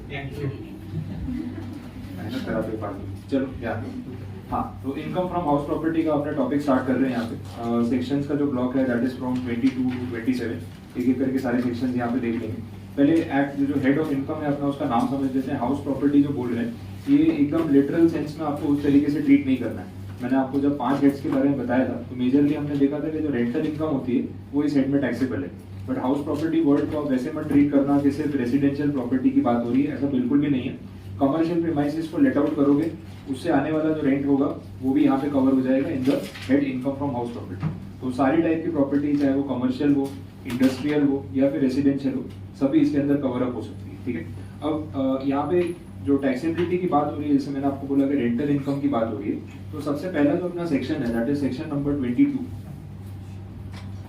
मेहनत करा पे पार्टी। चलो ध्यान दो। हाँ, तो इनकम फ्रॉम हाउस प्रॉपर्टी का अपना टॉपिक स्टार्ट कर रहे हैं यहाँ पे। सेक्शंस का जो ब्लॉक है दैट इज फ्रॉम 22 टू 27। एक एक करके सारे सेक्शंस यहाँ पे देख लेंगे। पहले एक्ट जो हेड ऑफ इनकम है अपना, उसका नाम समझ लेते हैं। हाउस प्रॉपर्टी जो बोल रहे हैं, ये एकदम लिटरल सेंस में आपको उस तरीके से ट्रीट नहीं करना है। मैंने आपको जब 5 हेड्स के बारे में बताया था, तो मेजरली हमने देखा था कि जो रेंटल इनकम होती है वो इस हेड में टैक्सेबल है। बट हाउस प्रॉपर्टी वर्ड को आप वैसे मत ट्रीट करना कि सिर्फ रेसिडेंशियल प्रॉपर्टी की बात हो रही है, ऐसा बिल्कुल भी नहीं है। कमर्शियल प्रीमाइसेस को लेट आउट करोगे, उससे आने वाला जो रेंट होगा वो भी यहाँ पे कवर हो जाएगा in the head income from house property. तो सारी टाइप की प्रॉपर्टी, चाहे वो कमर्शियल हो, इंडस्ट्रियल हो या फिर रेसिडेंशियल हो, सभी इसके अंदर कवर अप हो सकती है। ठीक है, अब यहाँ पे जो टैक्सेबिलिटी की बात हो रही है, जैसे मैंने आपको बोला कि रेंटल इनकम की बात हो रही है, तो सबसे पहला जो अपना सेक्शन है दैट इज सेक्शन नंबर 22।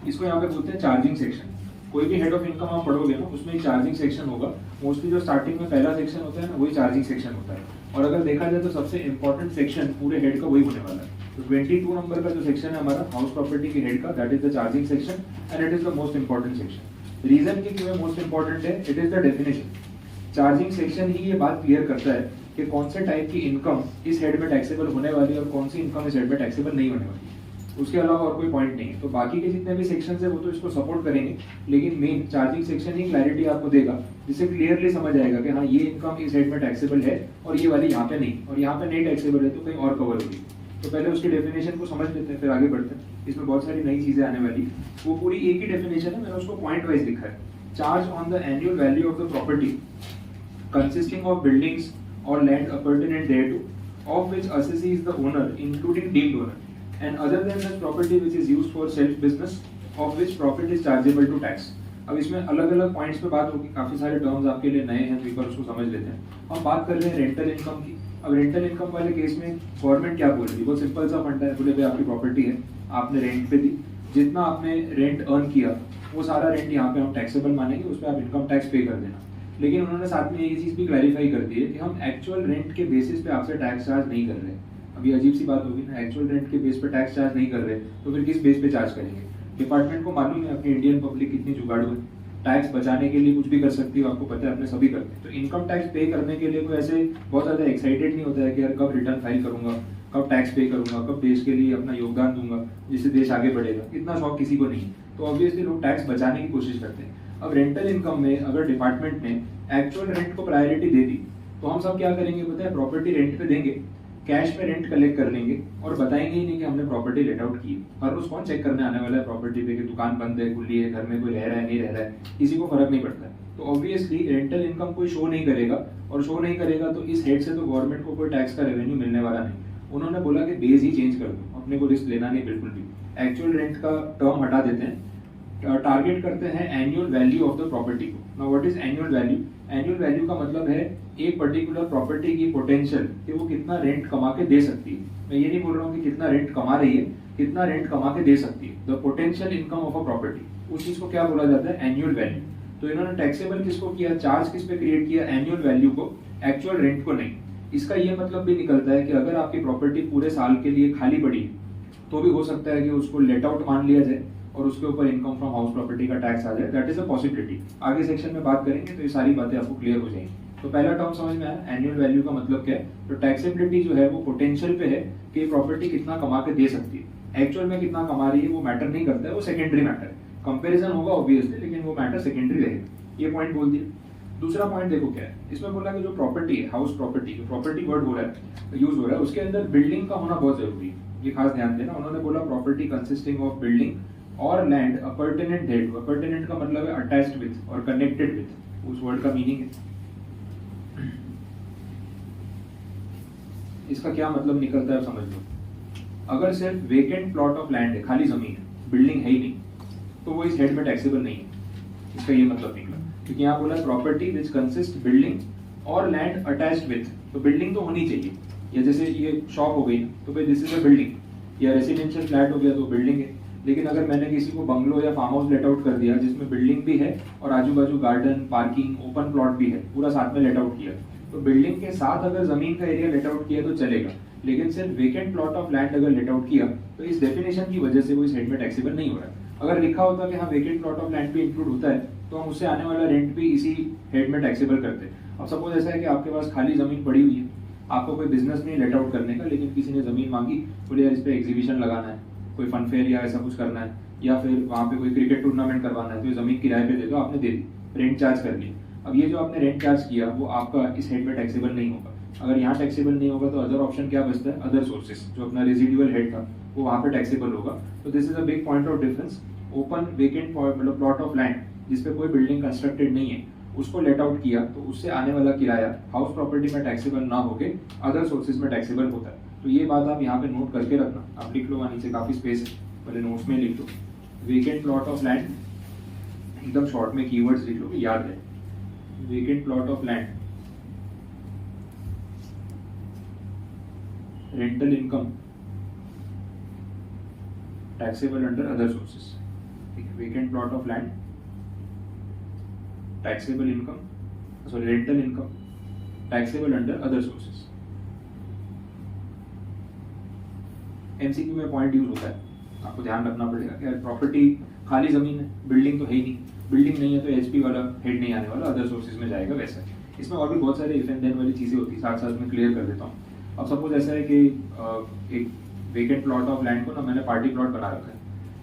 इसको यहाँ पे बोलते हैं चार्जिंग सेक्शन। कोई भी हेड ऑफ इनकम आप पढ़ोगे ना, उसमें एक चार्जिंग सेक्शन होगा। मोस्टली जो स्टार्टिंग में पहला सेक्शन होता है ना, वही चार्जिंग सेक्शन होता है। और अगर देखा जाए तो सबसे इंपॉर्टेंट सेक्शन पूरे हेड का वही होने वाला है। तो 22 नंबर का जो सेक्शन है हमारा हाउस प्रॉपर्टी के हेड का, that is the charging section and it is the most important section. Reason कि क्यों मोस्ट इंपॉर्टेंट है, it is the definition. Charging section ही ये बात क्लियर करता है कि कौन से टाइप की इनकम इस हेड में टैक्सेबल होने वाली है और कौन सी इनकम इस हेड में टैक्सेबल नहीं होने वाली है। उसके अलावा और कोई पॉइंट नहीं है। तो बाकी के जितने भी सेक्शंस है वो तो इसको सपोर्ट करेंगे, लेकिन मेन चार्जिंग सेक्शन ही क्लैरिटी आपको देगा, जिससे क्लियरली समझ आएगा कि हाँ ये इनकम इस हेड में टैक्सेबल है और ये वाली यहाँ पे नहीं, और यहाँ पे नहीं टैक्सेबल है तो कहीं और कवर होगी। तो पहले उसकी डेफिनेशन को समझ लेते हैं, फिर आगे बढ़ते हैं। इसमें बहुत सारी नई चीजें आने वाली। वो पूरी एक ही डेफिनेशन है, मैंने उसको पॉइंट वाइज लिखा है। Charge on the annual value of the property consisting of buildings or land appurtenant thereto, of which assessee is the owner, including deemed owner, and other than that property which is used for self business, of which profit is chargeable to tax. अब इसमें अलग अलग points पे बात होगी, काफी सारे terms आपके लिए नए हैं, तो एक बार उसको समझ लेते हैं। हम बात कर रहे हैं रेंटल इनकम की। अब रेंटल इनकम वाले केस में गवर्नमेंट क्या बोल रही है, बहुत सिंपल सा फंडा है। बोले भाई आपकी प्रॉपर्टी है, आपने रेंट पे दी, जितना आपने रेंट अर्न किया वो सारा रेंट यहाँ पे हम टैक्सेबल मानेंगे, उस पर आप इनकम टैक्स पे कर देना। लेकिन उन्होंने साथ में ये चीज भी क्लैरिफाई कर दी है कि हम एक्चुअल रेंट के बेसिस पे आपसे टैक्स चार्ज नहीं कर रहे। अभी अजीब सी बात होगी ना, एक्चुअल रेंट के बेस पे टैक्स चार्ज नहीं कर रहे तो फिर किस बेस पे चार्ज करेंगे। डिपार्टमेंट को मालूम है अपनी इंडियन पब्लिक कितनी जुगाड़ू है, टैक्स बचाने के लिए कुछ भी कर सकती है, आपको पता है, अपने सभी करते हैं। तो इनकम टैक्स पे करने के लिए कोई ऐसे बहुत ज्यादा एक्साइटेड नहीं होता है कि यार कब रिटर्न फाइल करूंगा, कब टैक्स पे करूंगा, कब देश के लिए अपना योगदान दूंगा जिससे देश आगे बढ़ेगा। इतना शौक किसी को नहीं है, तो ऑब्वियसली लोग टैक्स बचाने की कोशिश करते हैं। अब रेंटल इनकम में अगर डिपार्टमेंट ने एक्चुअल रेंट को प्रायोरिटी दे दी, तो हम सब क्या करेंगे पता है, प्रॉपर्टी रेंट पे देंगे, कैश पे रेंट कलेक्ट कर लेंगे और बताएंगे ही नहीं कि हमने प्रॉपर्टी लेट आउट की। हर रोज कौन चेक करने आने वाला है प्रॉपर्टी पे कि दुकान बंद है, खुली है, घर में कोई रह रहा है नहीं रह रहा है, किसी को फर्क नहीं पड़ता है। तो ऑब्वियसली रेंटल इनकम कोई शो नहीं करेगा, और शो नहीं करेगा तो इस हेड से तो गवर्नमेंट को कोई टैक्स का रेवेन्यू मिलने वाला नहीं। उन्होंने बोला कि बेस ही चेंज कर दो, अपने को रिस्क लेना नहीं बिल्कुल भी। एक्चुअल रेंट का टर्म हटा देते हैं, टारगेट करते हैं annual value of the property को। Now what is annual value? Annual value का मतलब है एक पर्टिकुलर प्रॉपर्टी की पोटेंशियल कि वो कितना रेंट कमा के दे सकती है। मैं ये नहीं बोल रहा हूँ कि कितना रेंट कमा रही है, कितना रेंट कमा के दे सकती है। The potential income of a property, उस चीज को क्या बोला जाता है, एनुअल वैल्यू। तो इन्होंने टैक्सेबल किसको किया, चार्ज किस पे क्रिएट किया, एनुअल वैल्यू को, एक्चुअल रेंट को नहीं। इसका ये मतलब भी निकलता है कि अगर आपकी प्रॉपर्टी पूरे साल के लिए खाली पड़ी है तो भी हो सकता है कि उसको लेट आउट मान लिया जाए और उसके ऊपर इनकम फ्रॉम हाउस प्रॉपर्टी का टैक्स आ जाए। That is a possibility. आगे सेक्शन में बात करेंगे तो ये सारी बातें आपको क्लियर हो जाएंगी। तो पहला टर्म समझ में आया, एनुअल वैल्यू का मतलब क्या है। तो टैक्सेबिलिटी जो है वो पोटेंशियल पे है कि प्रॉपर्टी कितना कमा के दे सकती है। एक्चुअल में कितना कमा रही है वो मैटर नहीं करता है, वो सेकेंडरी मैटर है। कंपेरिजन होगा ऑब्वियसली, लेकिन वो मैटर सेकेंडरी रहेगा। ये पॉइंट बोल दिया। दूसरा पॉइंट देखो क्या है, इसमें बोला कि जो प्रॉपर्टी है, हाउस प्रॉपर्टी, प्रॉपर्टी वर्ड हो रहा है, यूज हो रहा है, उसके अंदर बिल्डिंग का होना बहुत जरूरी है। ये खास ध्यान देना। उन्होंने बोला प्रॉपर्टी कंसिस्टिंग ऑफ बिल्डिंग और लैंड अपरटेनेंट देट। अपरटेनेंट का मतलब है अटैच्ड विथ और कनेक्टेड विथ, उस वर्ड का मीनिंग है। इसका क्या मतलब निकलता है समझ लो। अगर सिर्फ वेकेंट प्लॉट ऑफ लैंड है, खाली जमीन है, बिल्डिंग है ही नहीं, तो वो इस हेड में टैक्सेबल नहीं है। इसका ये मतलब निकला, क्योंकि यहाँ बोला प्रॉपर्टी विच कंसिस्ट बिल्डिंग और लैंड अटैच्ड विथ। तो बिल्डिंग तो होनी चाहिए, या जैसे ये शॉप हो गई तो भाई दिस इज अ बिल्डिंग, या रेसिडेंशियल फ्लैट हो गया तो बिल्डिंग है। लेकिन अगर मैंने किसी को बंगलो या फार्म हाउस लेट आउट कर दिया जिसमें बिल्डिंग भी है और आजू बाजू गार्डन, पार्किंग, ओपन प्लॉट भी है, पूरा साथ में लेट आउट किया, तो बिल्डिंग के साथ अगर जमीन का एरिया लेट आउट किया तो चलेगा। लेकिन सिर्फ वेकेंट प्लॉट ऑफ लैंड अगर लेट आउट किया तो इस डेफिनेशन की वजह से वो इस हेड में टैक्सेबल नहीं हो रहा है। अगर लिखा होता कि हाँ वेकेंट प्लॉट ऑफ लैंड भी इंक्लूड होता है तो हम उससे आने वाला रेंट भी इसी हेड में टैक्सेबल करते हैं। अब सपोज ऐसा है कि आपके पास खाली ज़मीन पड़ी हुई है, आपको कोई बिजनेस नहीं लेट आउट करने का, लेकिन किसी ने ज़मीन मांगी, बोले यार इस पर एग्जीबिशन लगाना है, कोई फन फेयर या ऐसा कुछ करना है, या फिर वहाँ पे कोई क्रिकेट टूर्नामेंट करवाना है, तो ये ज़मीन किराए पे दे दो, आपने दे दी, रेंट चार्ज कर लिया। अब ये जो आपने रेंट चार्ज किया वो आपका इस हेड में टैक्सेबल नहीं होगा। अगर यहाँ टैक्सेबल नहीं होगा तो अदर ऑप्शन क्या बचता है, अदर सोर्सेज, जो अपना रेजिडुअल हेड था वो वहाँ पे टैक्सेबल होगा। तो this is a big point of difference. Open vacant मतलब प्लॉट ऑफ लैंड जिसपे कोई बिल्डिंग कंस्ट्रक्टेड नहीं है, उसको लेट आउट किया तो उससे आने वाला किराया हाउस प्रॉपर्टी में टैक्सेबल ना होके अदर सोर्सेज में टैक्सेबल होता है। तो ये बात आप यहाँ पे नोट करके रखना। आप लिख लो, वहाँ नीचे काफी स्पेस है, पहले नोट्स में लिख लो, वेकेंट प्लॉट ऑफ लैंड, एकदम शॉर्ट में कीवर्ड्स लिख लो, याद है, vacant plot of land, rental income taxable under other sources. Vacant plot of land, taxable income, sorry rental income taxable under other sources. MCQ में point use होता है, आपको ध्यान रखना पड़ेगा कि प्रॉपर्टी खाली जमीन है, बिल्डिंग तो है ही नहीं, बिल्डिंग नहीं है तो एचपी वाला हेड नहीं आने वाला, अदर सोर्सेज में जाएगा। वैसा इसमें और भी बहुत सारे इफ एंड देन वाली चीजें होती है, साथ साथ में क्लियर कर देता हूँ। अब सपोज ऐसा है कि एक वेकेंट प्लॉट ऑफ लैंड को ना मैंने पार्टी प्लॉट बना रखा है,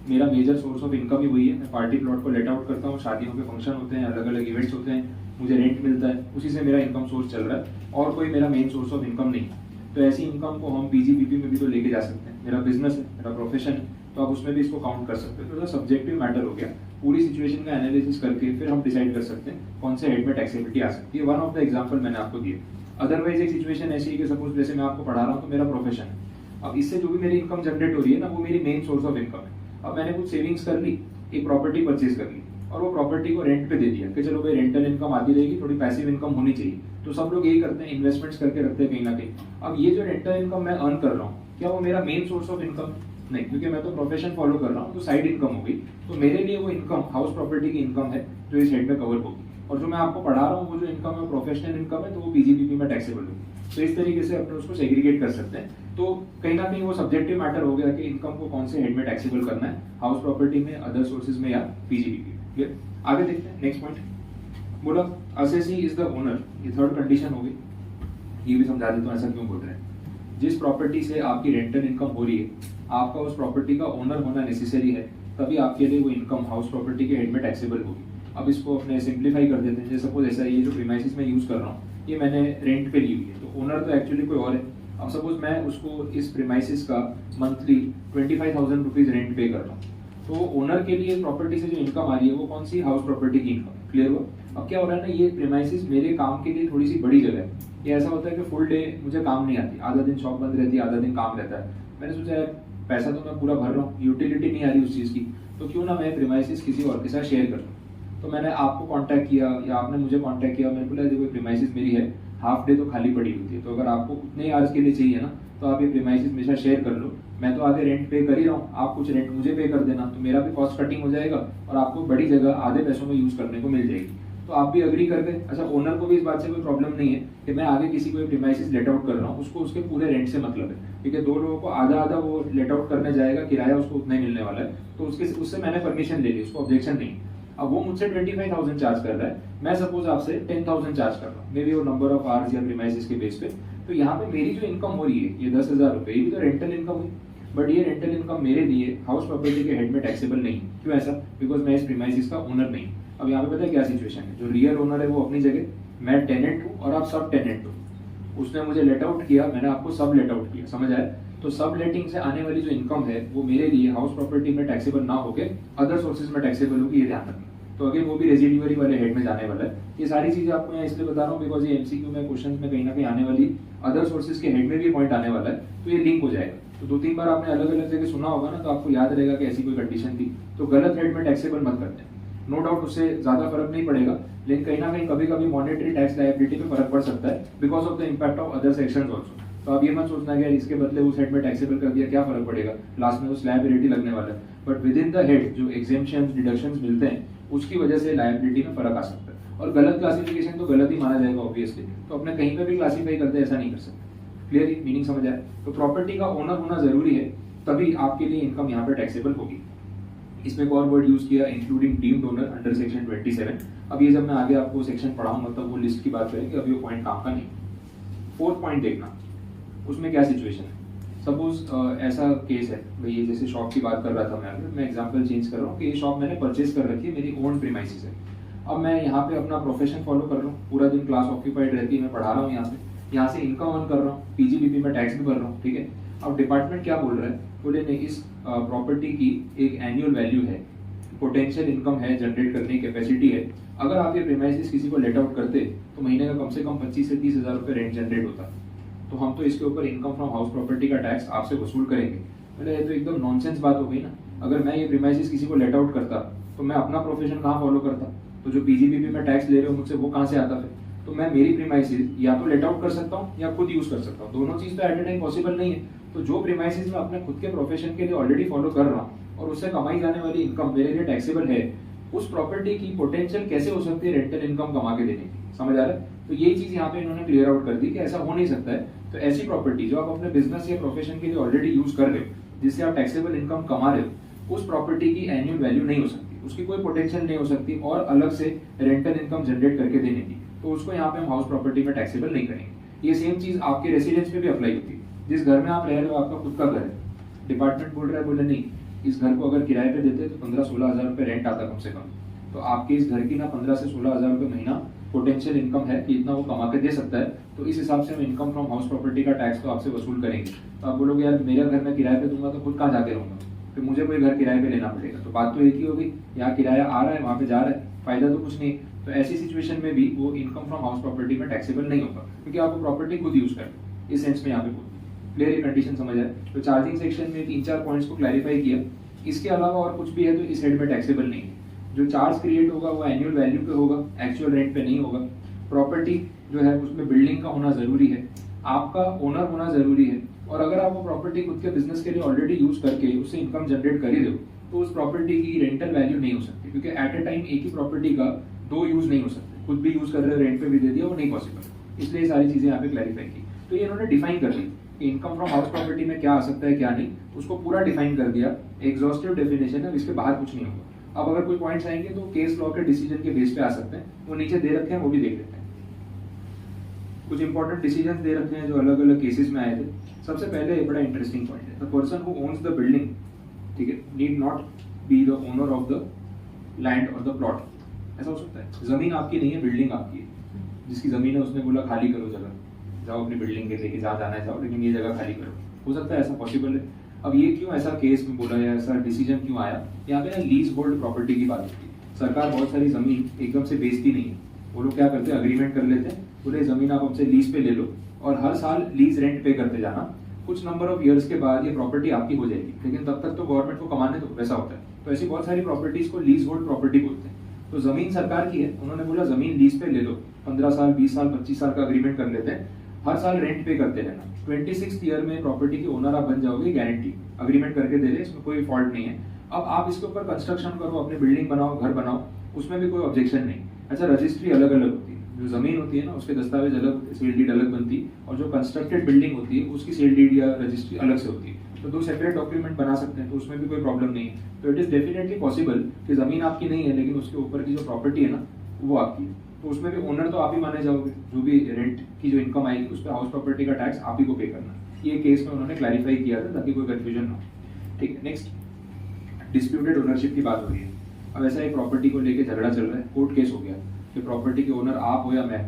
मेरा मेजर सोर्स ऑफ इनकम ही वही है, मैं पार्टी प्लॉट को लेट आउट करता हूँ, शादियों के फंक्शन होते हैं, अलग अलग इवेंट्स होते हैं, मुझे रेंट मिलता है, उसी से मेरा इनकम सोर्स चल रहा है और कोई मेरा मेन सोर्स ऑफ इनकम नहीं। तो ऐसी इनकम को हम पीजीपीपी में भी तो लेके जा सकते हैं, मेरा बिजनेस है, मेरा प्रोफेशन है, तो आप उसमें भी इसको काउंट कर सकते हो। तो सब्जेक्टिव मैटर हो गया, पूरी सिचुएशन का एनालिसिस करके फिर हम डिसाइड कर सकते हैं कौन से हेड में टैक्सेबिलिटी आ सकती है। वन ऑफ द एग्जांपल मैंने आपको दिए। अदरवाइज एक सिचुएशन ऐसी है कि सपोज जैसे मैं आपको पढ़ा रहा हूँ तो मेरा प्रोफेशन है, अब इससे जो भी मेरी इनकम जनरेट हो रही है ना, वो मेरी मेन सोर्स ऑफ इनकम है। अब मैंने कुछ सेविंग्स कर ली, एक प्रॉपर्टी परचेज कर ली और वो प्रॉपर्टी को रेंट पे दे दिया कि चलो भाई रेंटल इनकम आती रहेगी, थोड़ी पैसिव इनकम होनी चाहिए। तो सब लोग यही करते हैं, इन्वेस्टमेंट्स करके रखते हैं कहीं ना कहीं। अब ये जो रेंटल इनकम मैं अर्न कर रहा हूँ, क्या वो मेरा मेन सोर्स ऑफ इनकम नहीं, क्योंकि मैं तो प्रोफेशन फॉलो कर रहा हूँ, तो साइड इनकम हो गई। तो मेरे लिए वो इनकम हाउस प्रॉपर्टी की इनकम है जो इस हेड में कवर होगी, और जो मैं आपको पढ़ा रहा हूँ वो जो इनकम है प्रोफेशनल इनकम है, तो वो पीजीपीपी में टैक्सेबल होगी। तो इस तरीके से अपने उसको सेग्रीगेट कर सकते हैं। तो कहीं ना कहीं वो सब्जेक्टिव मैटर हो गया कि इनकम को कौन से हेड में टैक्सेबल करना है, हाउस प्रॉपर्टी में, अदर सोर्सेज में या पीजीपीपी। क्लियर? आगे देखते हैं नेक्स्ट पॉइंट। बोला असेसी इज द ओनर, ये थर्ड कंडीशन हो गई, ये भी समझा देता हूँ ऐसा क्यों बोल रहे हैं। जिस प्रॉपर्टी से आपकी रेंटल इनकम हो रही है, आपका उस प्रॉपर्टी का ओनर होना नेसेसरी है, तभी आपके लिए वो इनकम हाउस प्रॉपर्टी के हेड में टैक्सेबल होगी। अब इसको अपने सिंप्लीफाई कर देते हैं। जैसे सपोज ऐसा, ये जो प्रीमाइसिस में यूज कर रहा हूँ, ये मैंने रेंट पे ली हुई है, तो ओनर तो एक्चुअली कोई और है। अब सपोज मैं उसको इस प्रीमाइसिस का मंथली 25,000 रुपीज रेंट पे कर रहा हूँ, तो ओनर के लिए प्रॉपर्टी से जो इनकम आ रही है वो कौन सी, हाउस प्रॉपर्टी की इनकम। क्लियर हुआ? अब क्या हो रहा है ना, ये प्रीमाइसिस मेरे काम के लिए थोड़ी सी बड़ी जगह है। ये ऐसा होता है कि फुल डे मुझे काम नहीं आती, आधा दिन शॉप बंद रहती है, आधा दिन काम रहता है। मैंने सोचा यार पैसा तो मैं पूरा भर रहा हूँ, यूटिलिटी नहीं आ रही उस चीज़ की, तो क्यों ना मैं प्रीमाइसिस किसी और के साथ शेयर कर लूँ। तो मैंने आपको कांटेक्ट किया या आपने मुझे कांटेक्ट किया, मैंने बोला देखो प्रीमाइसिस मेरी है, हाफ डे तो खाली पड़ी हुई थी, तो अगर आपको उतने आवर्स के लिए चाहिए ना, तो आप ये प्रीमाइसिस मेरे साथ शेयर कर लो, मैं तो आधे रेंट पे कर ही रहा हूँ, आप कुछ रेंट मुझे पे कर देना, तो मेरा भी कॉस्ट कटिंग हो जाएगा और आपको बड़ी जगह आधे पैसों में यूज करने को मिल जाएगी। तो आप भी अग्री कर गए। अच्छा, ओनर को भी इस बात से कोई प्रॉब्लम नहीं है कि मैं आगे किसी को प्रीमाइसिस लेट आउट कर रहा हूँ, उसको उसके पूरे रेंट से मतलब है, ठीक है। दो लोगों को आधा आधा वो लेट आउट करने जाएगा, किराया उसको उतना ही मिलने वाला है, तो उससे मैंने परमिशन ले ली, उसको ऑब्जेक्शन नहीं। अब वो मुझसे 25,000 चार्ज कर रहा है, मैं सपोज आपसे 10,000 चार्ज कर रहा हूँ, मे बी वो नंबर ऑफ आवर्स या प्रीमाइसिस के बेस पे। तो यहाँ पे मेरी जो इनकम हो रही है ये 10,000 रुपए, ये भी तो रेंटल इनकम हुई, बट ये रेंटल इनकम मेरे लिए हाउस प्रॉपर्टी के हेड में टैक्सेबल नहीं। क्यों ऐसा? बिकॉज मैं इस प्रीमाइसिस का ओनर नहीं। अब यहाँ पे पता है क्या सिचुएशन है, जो रियल ओनर है वो अपनी जगह, मैं टेनेंट हूँ और आप सब टेनेंट हो। उसने मुझे लेट आउट किया, मैंने आपको सब लेट आउट किया, समझ आया? तो सब लेटिंग से आने वाली जो इनकम है वो मेरे लिए हाउस प्रॉपर्टी में टैक्सेबल ना होके अदर सोर्सेज में टैक्सेबल होगी, ये ध्यान रखना। तो अगेन वो भी रेजिडुअरी वाले हेड में जाने वाला है। ये सारी चीजें आपको यहाँ इसलिए बता रहा हूँ बिकॉज ये एमसीक्यू में क्वेश्चंस में कहीं ना कहीं आने वाली अदर सोर्सेज के हेड में भी पॉइंट आने वाला है, तो ये लिंक हो जाएगा। तो 2-3 बार आपने अलग अलग जगह सुना होगा ना, तो आपको याद रहेगा कि ऐसी कोई कंडीशन थी, तो गलत हेड में टैक्सेबल मत करते हैं। नो डाउट उससे ज्यादा फर्क नहीं पड़ेगा, लेकिन कहीं ना कहीं कभी कभी मॉनेटरी टैक्स लायबिलिटी पे फर्क पड़ सकता है because of the impact of other sections also. तो आप ये मत सोचना कि इसके बदले उस हेड में टैक्सेबल कर दिया क्या फर्क पड़ेगा, लास्ट में तो स्लैब रेट ही लगने वाला है। But with in the head जो एग्जेम्पशंस डिडक्शंस मिलते हैं उसकी वजह से लायबिलिटी में फर्क आ सकता है। और गलत क्लासिफिकेशन तो गलत ही माना जाएगा ऑब्वियसली, तो अपने कहीं पे भी क्लासीफाई करते ऐसा नहीं कर सकते। क्लियर मीनिंग समझ आया? तो प्रॉपर्टी का ओनर होना जरूरी है, तभी आपके लिए इनकम यहाँ पे टैक्सेबल होगी। इसमें एक और वर्ड यूज किया including deemed owner under section 27। अब ये जब मैं आगे आपको सेक्शन पढ़ाऊंगा तब वो लिस्ट की बात करेंगे, अभी वो पॉइंट काम का नहीं। फोर्थ पॉइंट देखना, उसमें क्या सिचुएशन है। सपोज ऐसा केस है भाई, ये जैसे शॉप की बात कर रहा था मैं एग्जांपल चेंज कर रहा हूँ कि ये शॉप मैंने परचेज कर रखी है, मेरी ओन प्रीमाइसेस है। अब मैं यहाँ पे अपना प्रोफेशन फॉलो कर रहा हूँ, पूरा दिन क्लास ऑक्यूपाइड रहती है, मैं पढ़ा रहा हूँ यहाँ से इनकम अर्न कर रहा हूँ, पीजीबीपी में टैक्स भी भर रहा हूँ, ठीक है। अब डिपार्टमेंट क्या बोल रहा है, बोले नहीं इस प्रॉपर्टी की एक एनुअल वैल्यू है, पोटेंशियल इनकम है, जनरेट करने की कैपेसिटी है। अगर आप ये प्रीमाइसेस किसी को लेट आउट करते तो महीने का कम से कम 25 से 30 हज़ार रुपये रेंट जनरेट होता, तो हम तो इसके ऊपर इनकम फ्रॉम हाउस प्रॉपर्टी का टैक्स आपसे वसूल करेंगे। मैंने ये तो एकदम नॉनसेंस बात हो गई ना। अगर मैं ये प्रीमाइसेस किसी को लेट आउट करता तो मैं अपना प्रोफेशन कहाँ फॉलो करता, तो जो पीजीबीपी में टैक्स ले रहे हो मुझसे वो कहाँ से आता फिर। तो मैं मेरी प्रीमाइसेस या तो लेट आउट कर सकता हूँ या खुद यूज कर सकता हूँ, दोनों चीज तो एट ए टाइम पॉसिबल नहीं है। तो जो प्रीमाइसेस मैं अपने खुद के प्रोफेशन के लिए ऑलरेडी फॉलो कर रहा हूँ और उससे कमाई जाने वाली इनकम मेरे लिए टैक्सेबल है, उस प्रॉपर्टी की पोटेंशियल कैसे हो सकती है रेंटल इनकम कमा के देने की, समझ आ रहा है। तो ये चीज यहाँ पे इन्होंने क्लियर आउट कर दी कि ऐसा हो नहीं सकता है। तो ऐसी प्रॉपर्टी जो आप अपने बिजनेस या प्रोफेशन के लिए ऑलरेडी यूज कर रहे हो, जिससे आप टैक्सेबल इनकम कमा रहे हो, उस प्रॉपर्टी की एनुअल वैल्यू नहीं हो सकती, उसकी कोई पोटेंशियल नहीं हो सकती और अलग से रेंटल इनकम जनरेट करके देने की, तो उसको यहाँ पे हम हाउस प्रॉपर्टी में टैक्सेबल नहीं करेंगे। ये सेम चीज आपके रेसिडेंस पे भी अप्लाई होती है। जिस घर में आप रह रहे हो आपका खुद का घर है, डिपार्टमेंट बोल रहा है बोले नहीं इस घर को अगर किराए पे देते तो 15-16 हज़ार रुपये रेंट आता कम से कम, तो आपके इस घर की ना 15 से 16 हज़ार रुपये महीना पोटेंशियल इनकम है कि इतना वो कमा के दे सकता है, तो इस हिसाब से हम इनकम फ्रॉम हाउस प्रॉपर्टी का टैक्स तो आपसे वसूल करेंगे। तो आप बोलोगे यार मेरा घर मैं किराए पे दूंगा तो खुद कहाँ जाके रहूंगा, फिर मुझे कोई घर किराए पे लेना पड़ेगा। तो बात तो एक ही होगी, यहाँ किराया आ रहा है वहाँ पे जा रहा है, फायदा तो कुछ नहीं। तो ऐसी सिचुएशन में भी वो इनकम फ्रॉम हाउस प्रॉपर्टी में टैक्सेबल नहीं होगा, क्योंकि आप वो प्रॉपर्टी खुद यूज कर इस सेंस में यहाँ पे क्लियर ये कंडीशन समझ आए। तो चार्जिंग सेक्शन में 3-4 पॉइंट्स को क्लैरिफाई किया। इसके अलावा और कुछ भी है तो इस हेड में टैक्सेबल नहीं है। जो चार्ज क्रिएट होगा वो एनुअल वैल्यू पे होगा, एक्चुअल रेंट पे नहीं होगा। प्रॉपर्टी जो है उसमें बिल्डिंग का होना जरूरी है, आपका ओनर होना जरूरी है, और अगर आप वो प्रॉपर्टी खुद के बिजनेस के लिए ऑलरेडी यूज करके उससे इनकम जनरेट कर ही दो तो उस प्रॉपर्टी की रेंटल वैल्यू नहीं हो सकती, क्योंकि एट ए टाइम एक ही प्रॉपर्टी का 2 यूज नहीं हो सकते। खुद भी यूज कर रहे हो, रेंट पे भी दे दिया, वो नहीं पॉसिबल। इसलिए ये सारी चीजें यहाँ पे क्लैरिफाई की। तो ये इन्होंने डिफाइन कर दी कि इनकम फ्रॉम हाउस प्रॉपर्टी में क्या आ सकता है क्या नहीं, उसको पूरा डिफाइन कर दिया। एग्जॉस्टिव डेफिनेशन है, इसके बाहर कुछ नहीं होगा। अब अगर कोई पॉइंट्स आएंगे तो केस लॉ के डिसीजन के बेस पे आ सकते हैं, वो नीचे दे रखे हैं, वो भी देख लेते हैं। कुछ इंपॉर्टेंट डिसीजन दे रखे हैं जो अलग अलग केसेस में आए थे। सबसे पहले बड़ा इंटरेस्टिंग पॉइंट है, the person who owns the building, ठीक है, need not be the owner of the land और द प्लॉट। ऐसा हो सकता है जमीन आपकी नहीं है, बिल्डिंग आपकी है। जिसकी जमीन है उसने बोला खाली करो जगह, जाओ अपनी बिल्डिंग के लेके जहाँ जाना है जाओ, लेकिन ये जगह खाली करो। हो सकता है ऐसा पॉसिबल है। अब ये क्यों ऐसा केस में बोला या ऐसा डिसीजन क्यों आया, यहाँ पे ना लीज होल्ड प्रॉपर्टी की बात होती है। सरकार बहुत सारी जमीन एकदम से बेचती नहीं है, वो लोग क्या करते हैं अग्रीमेंट कर लेते हैं, बोले जमीन आप हमसे लीज पे ले लो और हर साल लीज रेंट पे करते जाना, कुछ नंबर ऑफ ईयर्स के बाद ये प्रॉपर्टी आपकी हो जाएगी, लेकिन तब तक तो गवर्नमेंट को कमाने दो, वैसा होता है। तो ऐसी बहुत सारी प्रॉपर्टीज को लीज होल्ड प्रॉपर्टी बोलते हैं। तो जमीन सरकार की है, उन्होंने बोला जमीन लीज पे ले लो, 15 साल 20 साल 25 साल का अग्रीमेंट कर लेते हैं, हर साल रेंट पे करते रहना। 26th ईयर में प्रॉपर्टी के ओनर आप बन जाओगे, गारंटी अग्रीमेंट करके दे रहे, इसमें कोई फॉल्ट नहीं है। अब आप इसके ऊपर कंस्ट्रक्शन करो, अपनी बिल्डिंग बनाओ, घर बनाओ, उसमें भी कोई ऑब्जेक्शन नहीं। अच्छा, रजिस्ट्री अलग अलग होती है, जो जमीन होती है ना उसके दस्तावेज अलग, सेल डीड अलग बनती है, और जो कंस्ट्रक्टेड बिल्डिंग होती है उसकी सेल डीड या रजिस्ट्री अलग से होती है। तो 2 सेपरेट डॉक्यूमेंट बना सकते हैं, तो उसमें भी कोई प्रॉब्लम नहीं है। तो इट इज डेफिनेटली पॉसिबल कि जमीन आपकी नहीं है लेकिन उसके ऊपर की जो प्रॉपर्टी है ना वो आपकी है, तो उसमें भी ओनर तो आप ही माने जाओगे। जो भी रेंट की जो इनकम आएगी उस पर हाउस प्रॉपर्टी का टैक्स आप ही को पे करना। ये केस में उन्होंने क्लैरिफाई किया था ताकि कोई कंफ्यूजन ना हो। ठीक है, नेक्स्ट डिस्प्यूटेड ओनरशिप की बात हो रही है। अब ऐसा एक प्रॉपर्टी को लेके झगड़ा चल रहा है, कोर्ट केस हो गया कि प्रॉपर्टी के ओनर आप हो या मैं।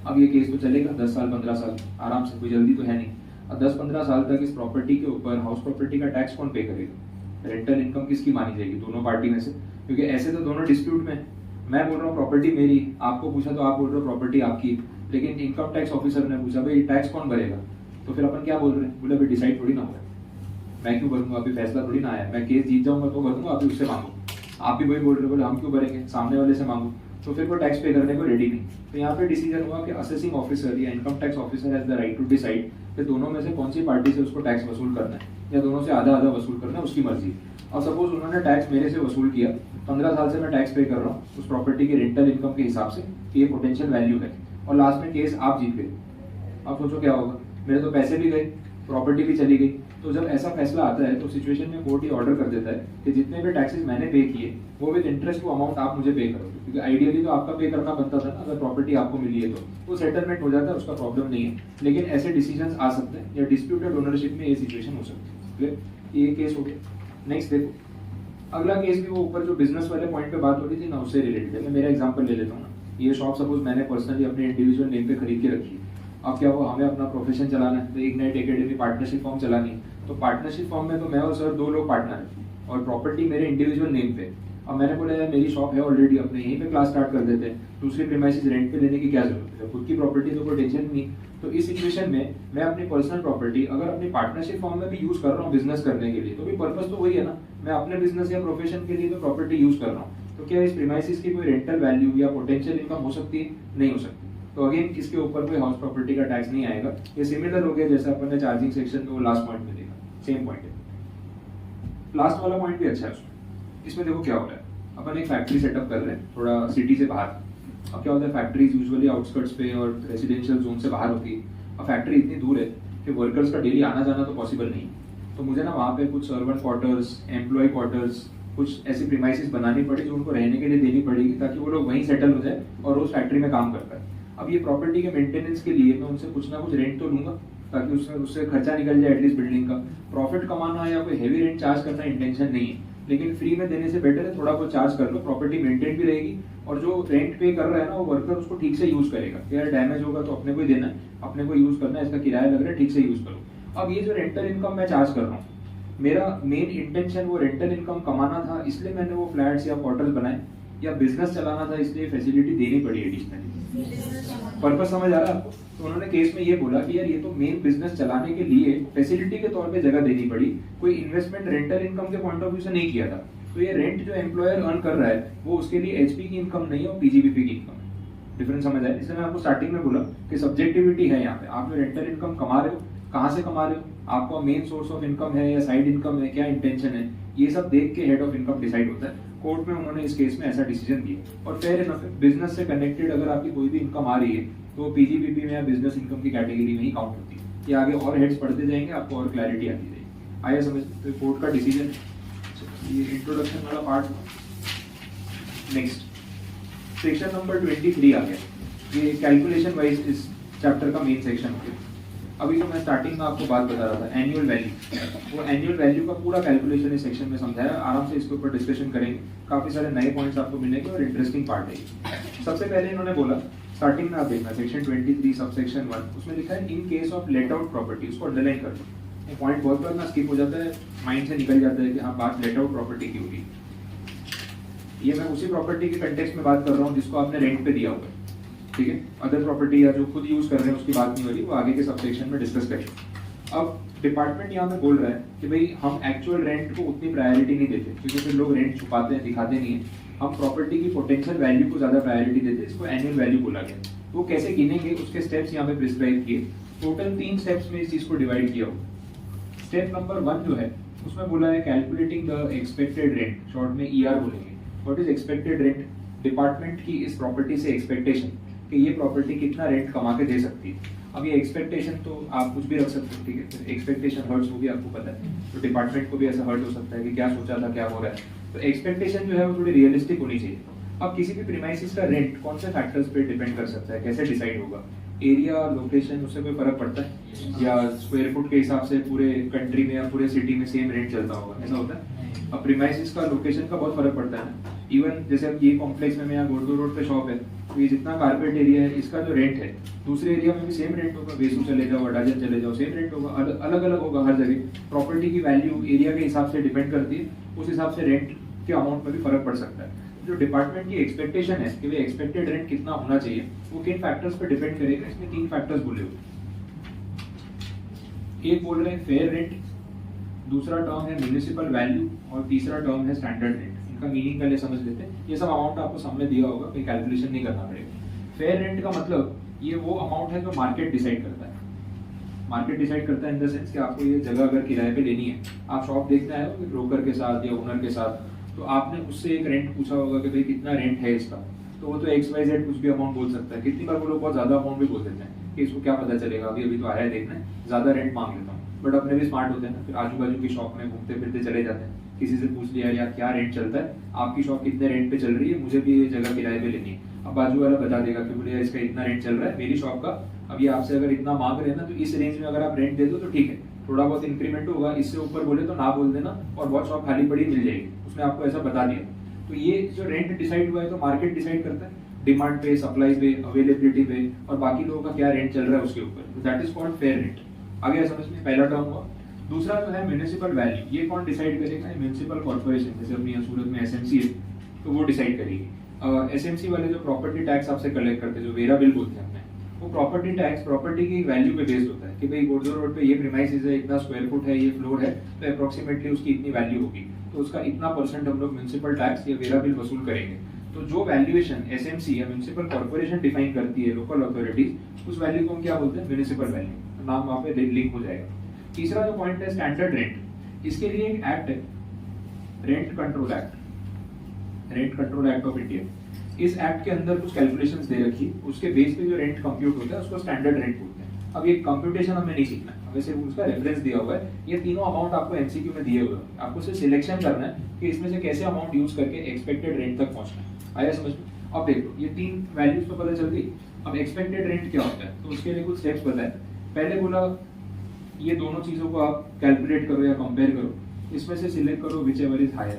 अब ये केस तो चलेगा 10 साल 15 साल आराम से, कोई जल्दी तो है नहीं। अब 10-15 साल तक इस प्रॉपर्टी के ऊपर हाउस प्रॉपर्टी का टैक्स कौन पे करेगा, रेंटल इनकम किसकी मानी जाएगी, दोनों पार्टी में से, क्योंकि ऐसे तो दोनों डिस्प्यूट में। मैं बोल रहा हूँ प्रॉपर्टी मेरी, आपको पूछा तो आप बोल रहे हो प्रॉपर्टी आपकी, लेकिन इनकम टैक्स ऑफिसर ने पूछा भाई टैक्स कौन भरेगा, तो फिर अपन क्या बोल रहे हैं, बोले भाई डिसाइड थोड़ी ना हुआ, मैं क्यों भरूंगा, अभी फैसला थोड़ी ना आया, मैं केस जीत जाऊंगा तो भरूंगा, अभी उससे मांगो। आप भी वही बोल रहे हो, बोले हम क्यों भरेंगे, सामने वाले से मांगो, तो फिर वो टैक्स पे करने को रेडी नहीं। तो यहाँ पे डिसीजन हुआ कि असेसिंग ऑफिसर या income tax officer has the right to decide कि दोनों में से कौन सी पार्टी से उसको टैक्स वसूल करना है या दोनों से आधा आधा वसूल करना है, उसकी मर्जी। और सपोज उन्होंने टैक्स मेरे से वसूल किया, 15 साल से मैं टैक्स पे कर रहा हूँ उस प्रॉपर्टी के रेंटल इनकम के हिसाब से कि ये पोटेंशियल वैल्यू है, और लास्ट में केस आप जीत गए। अब सोचो क्या होगा, मेरे तो पैसे भी गए, प्रॉपर्टी भी चली गई, तो जब ऐसा फैसला आता है तो सिचुएशन में कोर्ट ये ऑर्डर कर देता है कि जितने भी टैक्सेस मैंने पे किए वो विद इंटरेस्ट वो अमाउंट आप मुझे पे करोगे, क्योंकि आइडियली तो आपका पे करना बनता था ना, अगर प्रॉपर्टी आपको मिली है तो वो सेटलमेंट हो जाता है, उसका प्रॉब्लम नहीं है। लेकिन ऐसे डिसीजंस आ सकते हैं या डिस्प्यूटेड ओनरशिप में ये सिचुएशन हो सकती है। ये केस हो गया। नेक्स्ट देखो, अगला केस भी वो ऊपर जो बिजनेस वाले पॉइंट पे बात हो रही थी ना, उससे रिलेटेड है। मैं मेरा एग्जांपल ले लेता हूँ ना, ये शॉप सपोज मैंने पर्सनली अपने इंडिविजुअल नेम पे खरीद के रखी है। अब क्या वो हमें अपना प्रोफेशन चलाना है, तो इग्नाइट एकेडमी पार्टनरशिप फॉर्म चलानी है, तो पार्टनरशिप फॉर्म में तो मैं और सर 2 लोग पार्टनर हैं और प्रॉपर्टी मेरे इंडिविजुअल नेम पे। अब मैंने बोला यार मेरी शॉप है ऑलरेडी, अपने यहीं पे क्लास स्टार्ट कर देते हैं, दूसरी प्रीमाइसेस रेंट पे लेने की क्या जरूरत है, खुद की प्रॉपर्टी तो कोई टेंशन नहीं। तो इस सिचुएशन में मैं अपनी पर्सनल प्रॉपर्टी अगर अपनी पार्टनरशिप फॉर्म में भी यूज कर रहा हूँ बिजनेस करने के लिए, तो भी पर्पस तो वही है ना, मैं अपने बिजनेस या प्रोफेशन के लिए तो प्रॉपर्टी यूज कर रहा हूँ। तो क्या इस प्रीमाइसेस की कोई रेंटल वैल्यू या पोटेंशियल इनकम हो सकती है? नहीं हो सकती। तो अगेन इसके ऊपर कोई हाउस प्रॉपर्टी का टैक्स नहीं आएगा। ये सिमिलर हो गया जैसे अपन ने चार्जिंग सेक्शन में वो लास्ट पॉइंट में देखा, सेम पॉइंट है। लास्ट वाला पॉइंट भी अच्छा है उसमें। इसमें देखो क्या हो रहा है, अपन एक फैक्ट्री सेटअप कर रहे हैं थोड़ा सिटी से बाहर। अब क्या होता है, फैक्ट्रीज यूजुअली आउटस्कर्ट्स पे और रेसिडेंशियल जोन से बाहर होती है। अब फैक्ट्री इतनी दूर है कि वर्कर्स का डेली आना जाना तो पॉसिबल नहीं, तो मुझे ना वहाँ पे कुछ सर्वेंट क्वार्टर्स, एम्प्लॉय क्वार्टर्स, कुछ ऐसी प्रीमाइसेस बनानी पड़ी जो उनको रहने के लिए देनी पड़ेगी, ताकि वो लोग वहीं सेटल हो जाए और उस फैक्ट्री में काम कर पाए। अब ये प्रॉपर्टी के मेंटेनेंस के लिए मैं उनसे कुछ ना कुछ रेंट तो लूंगा, ताकि उससे खर्चा निकल जाए एटलीस्ट बिल्डिंग का। प्रॉफिट कमाना या कोई हेवी रेंट चार्ज करना इंटेंशन नहीं है, लेकिन फ्री में देने से बेटर है थोड़ा बहुत चार्ज कर लो, प्रॉपर्टी मेंटेन भी रहेगी और जो रेंट पे कर रहा है ना वो वर्कर उसको ठीक से यूज करेगा। यार डैमेज होगा तो अपने को ही देना है, अपने को यूज करना है, इसका किराया लग रहा है, ठीक से यूज करो। अब ये जो रेंटल इनकम मैं चार्ज कर रहा हूँ, मेरा मेन इंटेंशन वो रेंटल इनकम कमाना था, इसलिए मैंने वो फ्लैट्स या क्वार्टर्स बनाए, या बिजनेस चलाना था इसलिए फैसिलिटी देनी पड़ी एडिशनली? पर्पस समझ आ रहा है आपको? तो उन्होंने केस में ये बोला कि यार ये तो मेन बिजनेस चलाने के लिए फैसिलिटी के तौर पे जगह देनी पड़ी, कोई इन्वेस्टमेंट रेंटल इनकम के पॉइंट ऑफ व्यू से नहीं किया था। तो ये रेंट जो एम्प्लॉयर अर्न कर रहा है वो उसके लिए एचपी की इनकम नहीं है और पीजीबीपी की इनकम है। डिफरेंस समझ आया? इसलिए मैं आपको स्टार्टिंग में बोला कि सब्जेक्टिविटी है यहाँ पे। आप जो रेंटल इनकम कमा रहे हो, कहाँ से कमा रहे हो, आपका मेन सोर्स ऑफ इनकम है या साइड इनकम है, क्या इंटेंशन है, ये सब देख के हेड ऑफ इनकम डिसाइड होता है। कोर्ट में उन्होंने इस केस में ऐसा डिसीजन दिया। और फेयर इनफ है, बिजनेस से कनेक्टेड अगर आपकी कोई भी इनकम आ रही है तो पीजीबीपी में या बिजनेस इनकम की कैटेगरी में ही काउंट होती है। ये आगे और हेड्स पढ़ते जाएंगे, आपको और क्लैरिटी आती जाएगी। आया समझ? तो कोर्ट का डिसीजन, ये इंट्रोडक्शन वाला पार्ट। नेक्स्ट सेक्शन नंबर 23 आ गया। ये कैलकुलेशन वाइज इस चैप्टर का मेन सेक्शन हो गया। अभी तो मैं स्टार्टिंग में आपको बात बता रहा था एनुअल वैल्यू, वो एनुअल वैल्यू का पूरा कैलकुलेशन इस सेक्शन में समझाया। आराम से इसके ऊपर डिस्कशन करेंगे, काफी सारे नए पॉइंट्स आपको मिलेंगे और इंटरेस्टिंग पार्ट है। सबसे पहले इन्होंने बोला, स्टार्टिंग में आप देखना सेक्शन 23 सबसेक्शन 1, उसमें लिखा है in case of late out property. उसको अंडरलाइन कर दो, ये पॉइंट बहुत बार ना स्किप हो जाता है, माइंड से निकल जाता है कि हाँ बात लेट आउट प्रॉपर्टी की होगी। ये मैं उसी प्रॉपर्टी के कंटेक्स्ट में बात कर रहा हूँ जिसको आपने रेंट पे दिया होगा, ठीक है। अदर प्रॉपर्टी या जो खुद यूज कर रहे हैं उसकी बात नहीं हो रही, वो आगे के सबसेक्शन में डिस्कस करेंगे। अब डिपार्टमेंट यहाँ पे बोल रहा है कि भाई हम एक्चुअल रेंट को उतनी प्रायोरिटी नहीं देते, क्योंकि फिर लोग रेंट छुपाते हैं, दिखाते नहीं है। हम प्रॉपर्टी की पोटेंशियल वैल्यू को ज्यादा प्रायोरिटी देते हैं, इसको एनुअल वैल्यू बोला गया। वो कैसे गिनेंगे उसके स्टेप्स यहाँ पे प्रिस्क्राइब किए। टोटल 3 स्टेप्स में इस चीज को डिवाइड किया होगा। स्टेप नंबर 1 जो है उसमें बोला है calculating the expected rent, short में ईआर बोलेंगे। What is expected rent? Department की इस प्रॉपर्टी से एक्सपेक्टेशन कि ये प्रॉपर्टी कितना रेंट कमा के दे सकती है। अब ये एक्सपेक्टेशन तो आप कुछ भी रख सकते हो, ठीक है। एक्सपेक्टेशन हर्ट्स होगी, आपको पता है, तो डिपार्टमेंट को भी ऐसा हर्ट हो सकता है कि क्या सोचा था, क्या हो रहा है। तो एक्सपेक्टेशन जो है वो थोड़ी रियलिस्टिक होनी चाहिए। अब किसी भी प्रीमाइसिस का रेंट कौन से फैक्टर्स पे डिपेंड कर सकता है, कैसे डिसाइड होगा? एरिया, लोकेशन, उससे कोई फर्क पड़ता है? या स्क्वायर फुट के हिसाब से पूरे कंट्री में या पूरे सिटी में सेम रेंट चलता होगा, ऐसा होता है? अब प्रीमाइसिस का लोकेशन का बहुत फर्क पड़ता है ना। इवन जैसे अब ये कॉम्प्लेक्स में यहाँ गोरदो रोड पे शॉप है, तो ये जितना कारपेट एरिया है इसका जो रेंट है दूसरे एरिया में भी सेम रेंट होगा। वेसू चले जाओ, अडाजन चले जाओ, सेम रेंट होगा, अलग अलग होगा हर जगह। प्रॉपर्टी की वैल्यू एरिया के हिसाब से डिपेंड करती है, उस हिसाब से रेंट के अमाउंट में भी फर्क पड़ सकता है। जो डिपार्टमेंट की एक्सपेक्टेशन है कि भाई एक्सपेक्टेड रेंट कितना होना चाहिए, वो किन फैक्टर्स पे डिपेंड करेगा? इसमें 3 फैक्टर्स बोले हुए। एक बोल रहे हैं फेयर रेंट, दूसरा टर्म है म्युनिसिपल वैल्यू और तीसरा टर्म है स्टैंडर्ड रेंट। इनका मीनिंग पहले समझ लेते हैं। ये सब अमाउंट आपको सामने दिया होगा, कोई कैलकुलेशन नहीं करना पड़ेगा। फेयर रेंट का मतलब ये वो अमाउंट है जो मार्केट डिसाइड करता है। मार्केट डिसाइड करता है इन द सेंस कि आपको ये जगह अगर किराए पे लेनी है, आप शॉप देखते आए हो ब्रोकर के साथ या ओनर के साथ, तो आपने उससे एक रेंट पूछा होगा कि भाई कितना रेंट है इसका, तो वो तो XYZ कुछ भी अमाउंट बोल सकता है। कितनी बार वो लोग बहुत ज्यादा अमाउंट भी बोल देते हैं कि इसको क्या पता चलेगा, अभी अभी तो आया है देखना, ज्यादा रेंट मांग लेता हूँ। बट अपने भी स्मार्ट होते हैं ना, फिर आजू बाजू की शॉप में घूमते फिरते चले जाते हैं, किसी से पूछ लिया यार क्या रेंट चलता है, आपकी शॉप कितने रेंट पे चल रही है, मुझे भी ये जगह किराए पे लेनी है। अब बाजू वाला बता देगा कि बोले इसका इतना रेंट चल रहा है, मेरी शॉप का अब ये आपसे अगर इतना मांग रहे हैं ना, तो इस रेंज में अगर आप रेंट दे दो तो ठीक है, थोड़ा बहुत इंक्रीमेंट होगा, इससे ऊपर बोले तो ना बोल देना, और बहुत शॉप खाली पड़ी मिल जाएगी, उसने आपको ऐसा बता दिया। तो ये जो रेंट डिसाइड हुआ है तो मार्केट डिसाइड करता है, डिमांड पे, सप्लाई पे, अवेलेबिलिटी पे, और बाकी लोगों का क्या रेंट चल रहा है उसके ऊपर, that is called fair rent. आगे समझ में, पहला टर्म हुआ। दूसरा जो है म्युनिसिपल वैल्यू, ये कौन डिसाइड करेगा, म्युनिसिपल कॉर्पोरेशन, जैसे अपनी यहाँ सूरत में एसएमसी है तो वो डिसाइड करेगी। एसएमसी वाले जो प्रॉपर्टी टैक्स आपसे कलेक्ट करते हैं, जो वेरा बिल बोलते हैं अपने, वो प्रॉपर्टी टैक्स प्रॉपर्टी की वैल्यू पे बेस्ड होता है कि भाई गोडजो रोड पे ये प्रीमाइसेस है, इतना स्क्वायर फुट है, ये फ्लोर है, तो अप्रोक्सीमेटली उसकी इतनी वैल्यू होगी, तो उसका इतना परसेंट हम लोग म्युनिसिपल टैक्स या वेरा बिल वसूल करेंगे। तो जो वैल्यूएशन एसएमसी या म्युनिसिपल कॉर्पोरेशन डिफाइन करती है, लोकल अथॉरिटीज, उस वैल्यू को हम क्या बोलते हैं, म्युनिसिपल वैल्यू, नाम वहाँ पे लिंक हो जाएगा। तीसरा जो पॉइंट है स्टैंडर्ड रेंट, इसके लिए एक एक्ट है, rent control act, rent control act of India. इस एक्ट के अंदर कुछ कैलकुलेशंस दे रखी, उसके बेस पे जो रेंट कंप्यूट होता है उसको स्टैंडर्ड रेंट बोलते हैं। अब ये कंप्यूटेशन हमें नहीं सीखना है, हमें सिर्फ उसका रेफरेंस दिया हुआ है, ये तीनों अमाउंट आपको एमसीक्यू में दिए हुए हैं, आपको सिर्फ सिलेक्शन करना है कि इसमें से कैसे अमाउंट यूज करके एक्सपेक्टेड रेंट तक पहुंचना है। आया समझ में? अब देखो ये तीन वैल्यूज तो पता चल गई। अब एक्सपेक्टेड रेंट क्या होता है, तो उसके लिए कुछ स्टेप्स बताए। पहले बोला ये दोनों चीजों को आप कैलकुलेट करो या कंपेयर करो, इसमें से सिलेक्ट करो विच एवर इज हायर।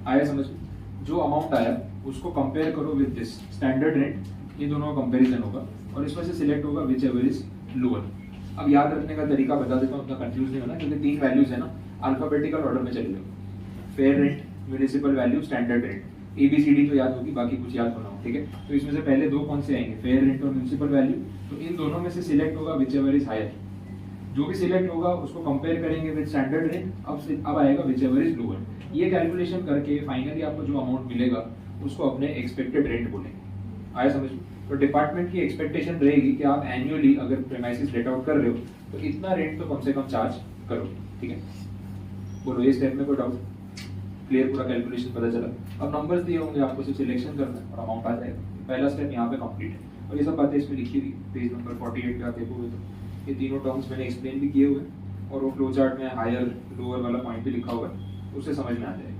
आया समझ में? जो अमाउंट आया उसको कंपेयर करो विद दिस स्टैंडर्ड रेंट, ये दोनों का कंपैरिजन होगा, और इसमें से सिलेक्ट होगा विच एवर इज लोअर। अब याद रखने का तरीका बता देता हूँ, उतना कंफ्यूज नहीं होना, क्योंकि तीन वैल्यूज है ना, अल्फाबेटिकल ऑर्डर में चले जाओ, fair rent, municipal value, standard rent, ABCD तो याद होगी, बाकी कुछ याद होना हो, ठीक है। तो इसमें से पहले दो कौन से आएंगे, फेयर रेंट और म्युनिसिपल वैल्यू, तो इन दोनों में से सिलेक्ट होगा विच एवर इज हायर। जो भी सिलेक्ट होगा उसको कंपेयर करेंगे विद स्टैंडर्ड रेंट, अब आएगा विच एवर इज लोअर। ये कैलकुलेशन करके फाइनली आपको जो अमाउंट मिलेगा उसको अपने एक्सपेक्टेड रेंट बोलेंगे। आया समझ में? तो डिपार्टमेंट की एक्सपेक्टेशन रहेगी कि आप एनुअली अगर प्रीमाइसेस लेट आउट कर रहे हो तो इतना रेंट तो कम से कम चार्ज करो, ठीक है। बोलो ये स्टेप में कोई डाउट? क्लियर, पूरा कैलकुलेशन पता चला। अब नंबर्स दिए होंगे, आपको सिर्फ सिलेक्शन करना है और अमाउंट आ जाएगा। पहला स्टेप यहाँ पे कंप्लीट है, और ये सब बातें इसमें लिखी हुई, पेज नंबर 48 का देखोगे तो ये तीनों टर्म्स मैंने एक्सप्लेन भी किए हुए, और वो फ्लो चार्ट में हायर लोअर वाला पॉइंट भी लिखा हुआ है, उससे समझ में आ जाएगा,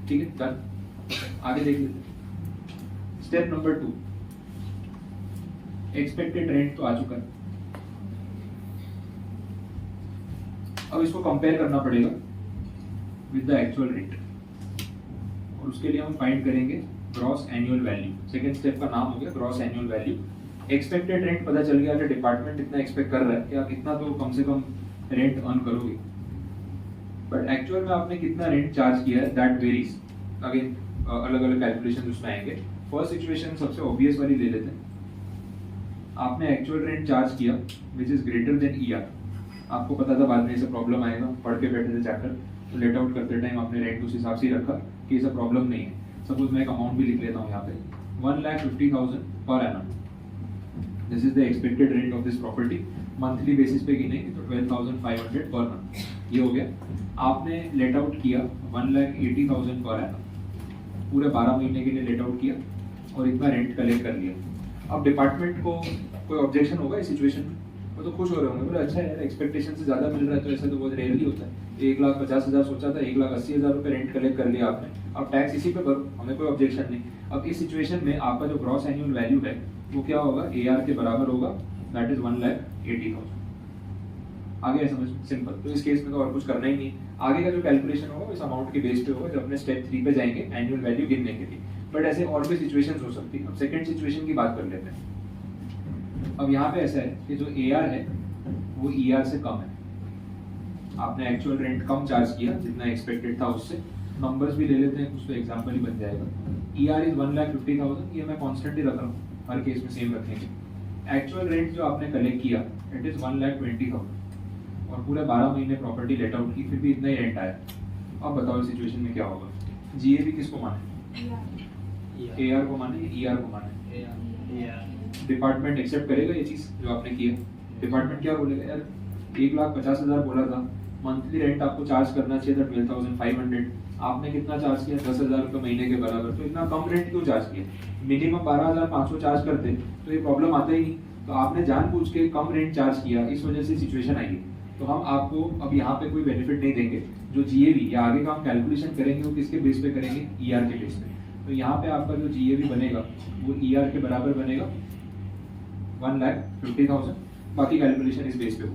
ठीक है। डन, आगे देख लेते हैं। स्टेप नंबर 2, एक्सपेक्टेड रेंट तो आ चुका है, अब इसको कंपेयर करना पड़ेगा विद द एक्चुअल रेंट, और उसके लिए हम फाइंड करेंगे gross annual value. Second step का नाम हो गया gross annual value. Expected rent पता चल गया कि डिपार्टमेंट इतना एक्सपेक्ट कर रहा है कि आप इतना तो कम से कम रेंट अर्न करोगे, बट एक्चुअल में आपने कितना रेंट चार्ज किया है दैट वेरीज। अगेन अलग अलग कैलकुलेशन उसमें आएंगे। फर्स्ट सिचुएशन सबसे ऑब्वियस वाली ले लेते हैं, आपने एक्चुअल रेंट चार्ज किया which is greater than ER। आपको पता था बाद में ऐसा प्रॉब्लम आएगा, पढ़ के बैठे थे चैप्टर, तो लेट आउट करते टाइम आपने रेंट उस हिसाब से ही रखा कि ऐसा प्रॉब्लम नहीं है। सपोज मैं एक अमाउंट भी लिख लेता हूँ यहाँ पे, 1,50,000 per annum, this is the expected rent of this property. Monthly basis पे गिनेंगे तो 12,500 पर मंथ, ये हो गया। आपने लेट आउट किया 1,80,000 पर एनम, पूरे 12 महीने के लिए लेट आउट किया और इतना रेंट कलेक्ट कर लिया। अब डिपार्टमेंट को कोई ऑब्जेक्शन होगा इस सिचुएशन में? वो तो खुश हो रहे होंगे, बोले अच्छा है, एक्सपेक्टेशन से ज़्यादा मिल रहा है, तो ऐसा तो बहुत रेयरली होता है। 1,50,000 सोचा था, 1,80,000 रुपये रेंट कलेक्ट कर लिया आपने, अब टैक्स इसी पे भरो, हमें कोई ऑब्जेक्शन नहीं। अब इस सिचुएशन में आपका जो ग्रॉस एनुअल वैल्यू है वो क्या होगा, AR के बराबर होगा, दैट इज 1,80,000। आगे समझ, सिंपल। तो इस केस में तो और कुछ करना ही नहीं, आगे का जो कैलकुलेशन होगा इस अमाउंट के बेस पे होगा, जब अपने स्टेप 3 पे जाएंगे एनुअल वैल्यू गिनने के लिए। बट ऐसे और भी सिचुएशंस हो सकती है। अब सेकंड सिचुएशन की बात कर लेते हैं। अब यहाँ पे ऐसा है कि जो AR है वो ER से कम है, आपने एक्चुअल रेंट कम चार्ज किया जितना एक्सपेक्टेड था उससे। नंबर्स भी ले लेते हैं, कुछ तो एग्जांपल ही बन जाएगा। ER इज 1,50,000, ये मैं कांस्टेंट ही रख रहा हूँ, हर केस में सेम रखेंगे। एक्चुअल रेंट जो आपने कलेक्ट किया इट इज 1,20,000, और पूरे 12 महीने प्रॉपर्टी लेट आउट की, फिर भी इतना ही रेंट आया। अब बताओ इस सिचुएशन में क्या होगा? GAB किसको माने, AR को माने, ER को माने? डिपार्टमेंट एक्सेप्ट करेगा ये चीज जो आपने किया? डिपार्टमेंट क्या बोलेगा, यार 1,50,000 बोला था, मंथली रेंट आपको चार्ज करना चाहिए था 12,500, आपने कितना चार्ज किया, 10,000 रुपये महीने के बराबर, तो इतना कम रेंट क्यों चार्ज किया? मिनिमम 12,500 चार्ज करते तो ये प्रॉब्लम आता ही नहीं। तो आपने जानबूझ के कम रेंट चार्ज किया, इस वजह से सिचुएशन आई है। तो हम आपको अब यहाँ पे कोई बेनिफिट नहीं देंगे। जो जीएवी या आगे का हम कैलकुलेशन करेंगे वो किसके बेस पे करेंगे, ईआर के बेस पे। तो यहाँ पे आपका जो जीएवी बनेगा वो ईआर के बराबर बनेगा 1,50,000। बाकी कैलकुलेशन इस बेस पे हो।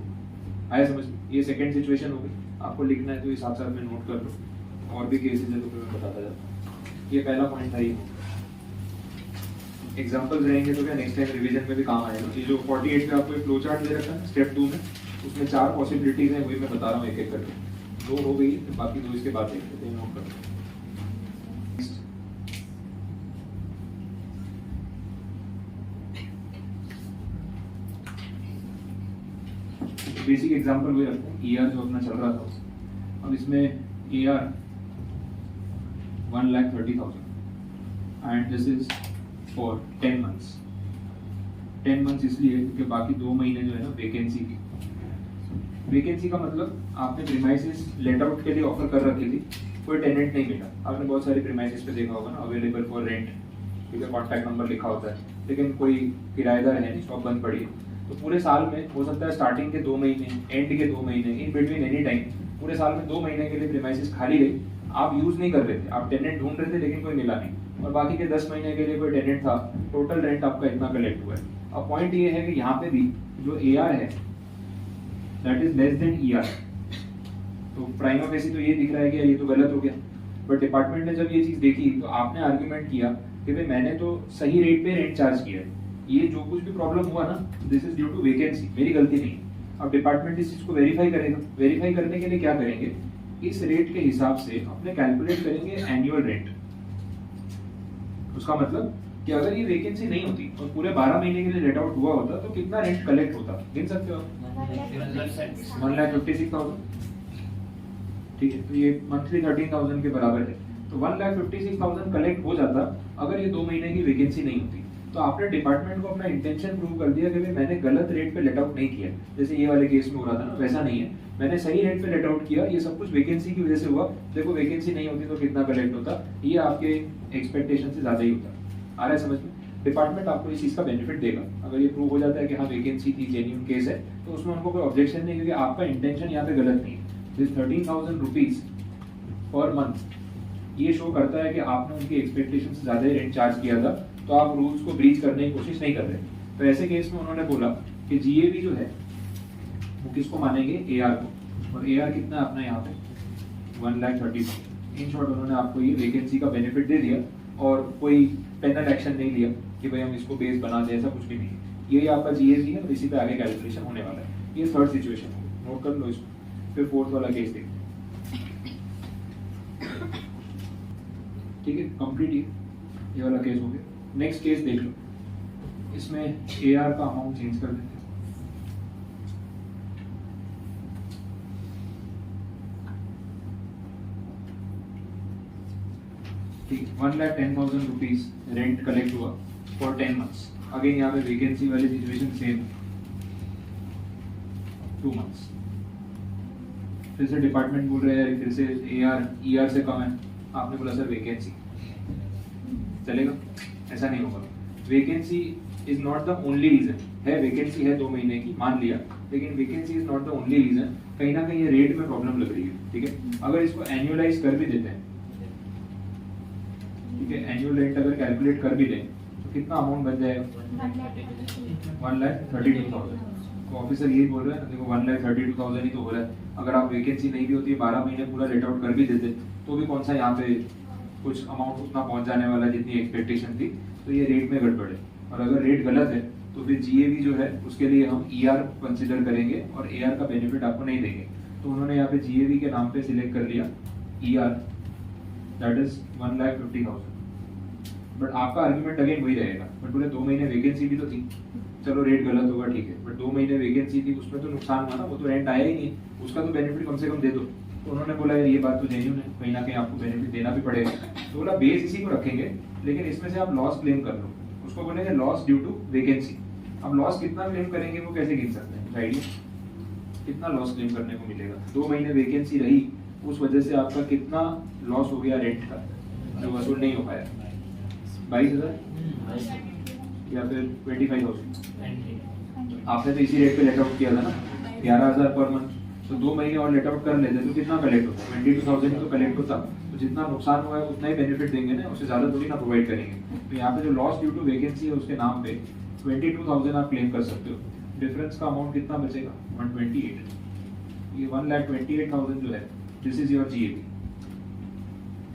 आया समझ? ये सेकंड सिचुएशन हो गई। आपको लिखना है तो इस साथ साथ में नोट कर लो, और भी केसेस है तो फिर मैं बताता जाता हूँ। ये पहला पॉइंट था। ये एग्जांपल्स रहेंगे तो क्या नेक्स्ट टाइम रिवीजन में भी काम आएगा। ये जो 48 पे आपको एक फ्लो चार्ट दे रखा है स्टेप 2 में, उसमें 4 पॉसिबिलिटीज हैं, वही मैं बता रहा हूँ एक एक करके। 2 हो गई, तो बाकी 2 इसके बाद देखते हैं, नोट कर लो। बेसिक एग्जांपल वही रखते हैं, ईआर जो अपना चल रहा था। अब इसमें ER 1,30,000 and this is for 10 months. 10 months इसलिए क्योंकि बाकी 2 महीने जो है ना वैकेंसी की। वैकेंसी का मतलब आपने प्रीमाइसेस लेट आउट के लिए ऑफर कर रखी थी, कोई टेनेंट नहीं मिला। आपने बहुत सारे प्रीमाइसेस पे देखा होगा ना, अवेलेबल फॉर रेंट, ठीक है, कॉन्टैक्ट नंबर लिखा होता है, लेकिन कोई किराएदार है नहीं, शॉप बंद पड़ी है। तो पूरे साल में हो सकता है स्टार्टिंग के 2 महीने, एंड के 2 महीने, इन बिटवीन एनी टाइम, पूरे साल में 2 महीने के लिए प्रीमाइसेस खाली रही। आप यूज नहीं कर रहे थे, आप टेनेंट ढूंढ रहे थे लेकिन कोई मिला नहीं, और बाकी के 10 महीने के लिए कोई टेनेंट था। टोटल रेंट आपका इतना कलेक्ट हुआ है। अब पॉइंट ये है कि यहाँ पे भी जो एआर है that is less than ER. तो प्राइमा फेसी तो ये दिख रहा है कि ये तो गलत हो गया, बट डिपार्टमेंट ने जब ये चीज देखी तो आपने आर्ग्यूमेंट किया कि भाई मैंने तो सही रेट पे रेंट चार्ज किया है, ये जो कुछ भी प्रॉब्लम हुआ ना this is due to vacancy, मेरी गलती नहीं। अब डिपार्टमेंट इस चीज को वेरीफाई करेगा। वेरीफाई करने के लिए क्या करेंगे, इस रेट के हिसाब से अपने कैलकुलेट करेंगे एनुअल रेंट। उसका मतलब कि अगर ये वैकेंसी नहीं होती और पूरे 12 महीने के लिए लेट आउट हुआ होता तो कितना रेंट कलेक्ट होता, गिन सकते हो आप? 1,56,000। ठीक है, तो ये मंथली 13,000 के बराबर है। तो 1,56,000 कलेक्ट हो जाता अगर ये 2 महीने की वैकेंसी नहीं होती। तो आपने डिपार्टमेंट को अपना इंटेंशन प्रूव कर दिया कि भाई मैंने गलत रेट पे लेट आउट नहीं किया, जैसे ये वाले केस में हो रहा था ना, वैसा नहीं है, मैंने सही रेट पे लेट आउट किया। ये सब कुछ वैकेंसी की वजह से हुआ। देखो वैकेंसी नहीं होती तो कितना कलेक्ट होता, ये आपके एक्सपेक्टेशन से ज्यादा ही होता। आ रहा है समझ में? डिपार्टमेंट आपको इस चीज का बेनिफिट देगा। अगर ये प्रूव हो जाता है कि हाँ वैकेंसी थी, जेन्युइन केस है, तो उसमें उनको कोई ऑब्जेक्शन नहीं, क्योंकि आपका इंटेंशन यहाँ पे गलत नहीं है। दिस 13,000 रुपीज पर मंथ ये शो करता है कि आपने उनकी एक्सपेक्टेशन से ज्यादा ही रेंट चार्ज किया था, तो आप रूल्स को ब्रीच करने की कोशिश नहीं कर रहे। तो ऐसे केस में उन्होंने बोला कि जीएवी जो है वो किसको मानेंगे, एआर को। और एआर कितना है अपना यहाँ पे 1,30,000। इन शॉर्ट उन्होंने आपको ये वैकेंसी का बेनिफिट दे दिया और कोई पेनल एक्शन नहीं लिया कि भाई हम इसको बेस बना दें, ऐसा कुछ भी नहीं है। ये आपका जीएवी है और इसी पे आगे कैलकुलेशन होने वाला है। ये थर्ड सिचुएशन है, नोट कर लो इसको। फिर फोर्थ वाला केस देखते हैं। ठीक है, कंप्लीट ये वाला केस हो गया। नेक्स्ट केस देख लो, इसमें एआर का अमाउंट चेंज कर देते हैं। ठीक, 1,10,000 रुपीज रेंट कलेक्ट हुआ फॉर 10 मंथ्स। अगेन यहाँ पे वैकेंसी वाली सिचुएशन सेम, 2 मंथ्स। फिर से डिपार्टमेंट बोल रहे हैं, फिर से एआर ईआर से कम है। आपने बोला सर वैकेंसी चलेगा, ऐसा नहीं होगा। Vacancy is not the only reason है। वैकेंसी है 2 महीने की, मान लिया, लेकिन vacancy is not the only reason. कहीं ना कहीं ये रेट में प्रॉब्लम लग रही है। ठीक है, अगर इसको एनुअलाइज कर भी देते हैं, ठीक है, एनुअल रेंट अगर कैलकुलेट कर भी दें तो कितना अमाउंट बन जाएगा, 1,32,000। तो ऑफिसर यही बोल रहे हैं, देखो 1,32,000 ही तो हो रहा है। अगर आप वैकेंसी नहीं भी होती, 12 महीने पूरा लेट आउट कर भी देते तो भी कौन सा यहाँ पे कुछ अमाउंट उतना पहुंच जाने वाला जितनी एक्सपेक्टेशन थी। तो ये रेट में गड़बड़ है। और अगर रेट गलत है तो फिर जीएवी जो है उसके लिए हम ईआर कंसीडर करेंगे और एआर का बेनिफिट आपको नहीं देंगे। तो उन्होंने यहाँ पे जीएवी के नाम पे सिलेक्ट कर लिया ईआर, दैट इज 1,50,000। बट आपका आर्ग्यूमेंट अगेन वही रहेगा, बट बोले 2 महीने वैकेंसी भी तो थी, चलो रेट गलत होगा ठीक है, बट 2 महीने वैकेंसी थी, उसमें तो नुकसान हुआ ना, वो तो रेंट आया ही नहीं, उसका तो बेनिफिट कम से कम दे दो। तो उन्होंने बोला यार ये बात तो जेन्युइन है, कहीं ना कहीं आपको बेनिफिट देना भी पड़ेगा। तो बोला बेस इसी को रखेंगे, लेकिन इसमें से आप लॉस क्लेम कर लो। उसको बोलेंगे लॉस ड्यू टू वैकेंसी। अब लॉस कितना क्लेम करेंगे वो कैसे गिन सकते हैं, आइडिया कितना लॉस क्लेम करने को मिलेगा। 2 महीने वैकेंसी रही, उस वजह से आपका कितना लॉस हो गया रेंट का जो वसूल नहीं हो पाया, 22,000 या फिर 25,000, आपने तो इसी रेट पे लेट आउट किया था ना, 11,000 पर मंथ, तो 2 महीने और लेट आउट कर लेते तो कितना कलेक्ट होता, 22,000 तो कलेक्ट होता। तो जितना नुकसान हुआ है उतना ही बेनिफिट देंगे ना, उससे ज़्यादा थोड़ी ना प्रोवाइड करेंगे। तो यहाँ पे जो लॉस ड्यू टू वैकेंसी है उसके नाम पे 22,000 आप क्लेम कर सकते हो। डिफरेंस का अमाउंट कितना बचेगा, 128। ये 1,28,000 जो है, दिस इज योर GAV।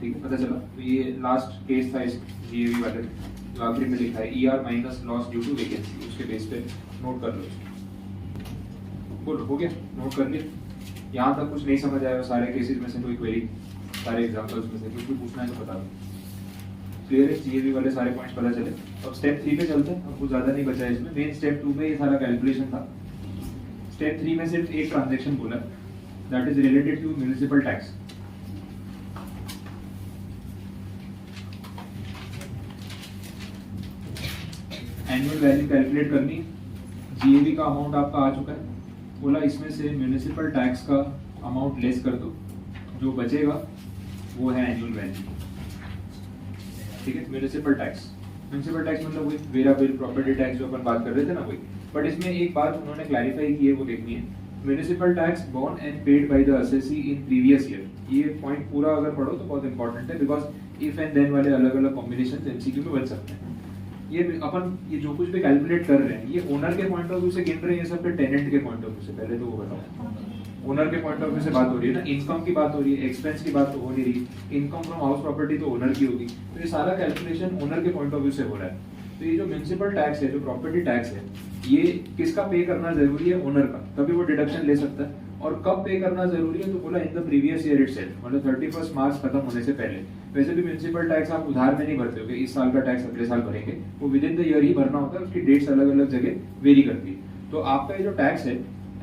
ठीक है, पता चला। तो ये लास्ट केस था इस GAV वाले जो आखिरी में लिखा है, ER minus loss due to vacancy, उसके बेस पे नोट कर लो इसको। बोलो, हो गया, नोट कर लिया। यहाँ तक कुछ नहीं समझ आया सारे केसेस में से कोई क्वेरी, सारे एग्जांपल्स में से कुछ भी पूछना है तो बता दो। क्लियर है, GAV वाले सारे पॉइंट्स पता चले। अब स्टेप 3 पे चलते हैं, अब कुछ ज़्यादा नहीं बचा है इसमें। मेन स्टेप 2 में ये सारा कैलकुलेशन था। स्टेप 3 में सिर्फ एक ट्रांजेक्शन बोला, that is related to municipal tax. Annual value calculate करनी, GAV का अमाउंट आपका आ चुका है, बोला इसमें से म्युनिसिपल टैक्स का अमाउंट लेस कर दो, जो बचेगा वो है एनुअल वैल्यू। ठीक है, म्युनिसिपल टैक्स मतलब वही वेराबल प्रॉपर्टी टैक्स जो अपन बात कर रहे थे ना, वही। बट इसमें एक बात उन्होंने क्लैरिफाई की है, वो देखनी है। Municipal tax borne and paid by the assessee in previous year, ये पॉइंट पूरा अगर पढ़ो तो बहुत इंपॉर्टेंट है, बिकॉज इफ एंड देन वाले अलग अलग कॉम्बिनेशन MCQ में बन सकते हैं। ये अपन ये जो कुछ भी कैलकुलेट कर रहे हैं, ये ओनर के पॉइंट ऑफ व्यू से गिन रहे हैं, ये सब फिर टेनेंट के पॉइंट ऑफ व्यू से, पहले तो वो बताओ। ओनर के पॉइंट ऑफ व्यू से बात हो रही है ना, इनकम की बात हो रही है, एक्सपेंस की बात तो हो नहीं रही। इनकम फ्रॉम हाउस प्रॉपर्टी तो ओनर की होगी, तो ये सारा कैलकुलेशन ओनर के पॉइंट ऑफ व्यू से हो रहा है। तो ये जो म्युनिसिपल टैक्स है, जो प्रॉपर्टी टैक्स है, ये किसका पे करना जरूरी है, ओनर का, तभी वो डिडक्शन ले सकता है। और कब पे करना जरूरी है, तो बोला in the previous year itself, मतलब 31 मार्च खत्म होने से पहले। वैसे भी म्युनिसिपल टैक्स आप उधार में नहीं भरते हो कि इस साल का टैक्स अगले साल भरेंगे, वो विद इन द ईयर ही भरना होता है, उसकी डेट्स अलग अलग जगह वेरी करती है। तो आपका ये जो टैक्स है,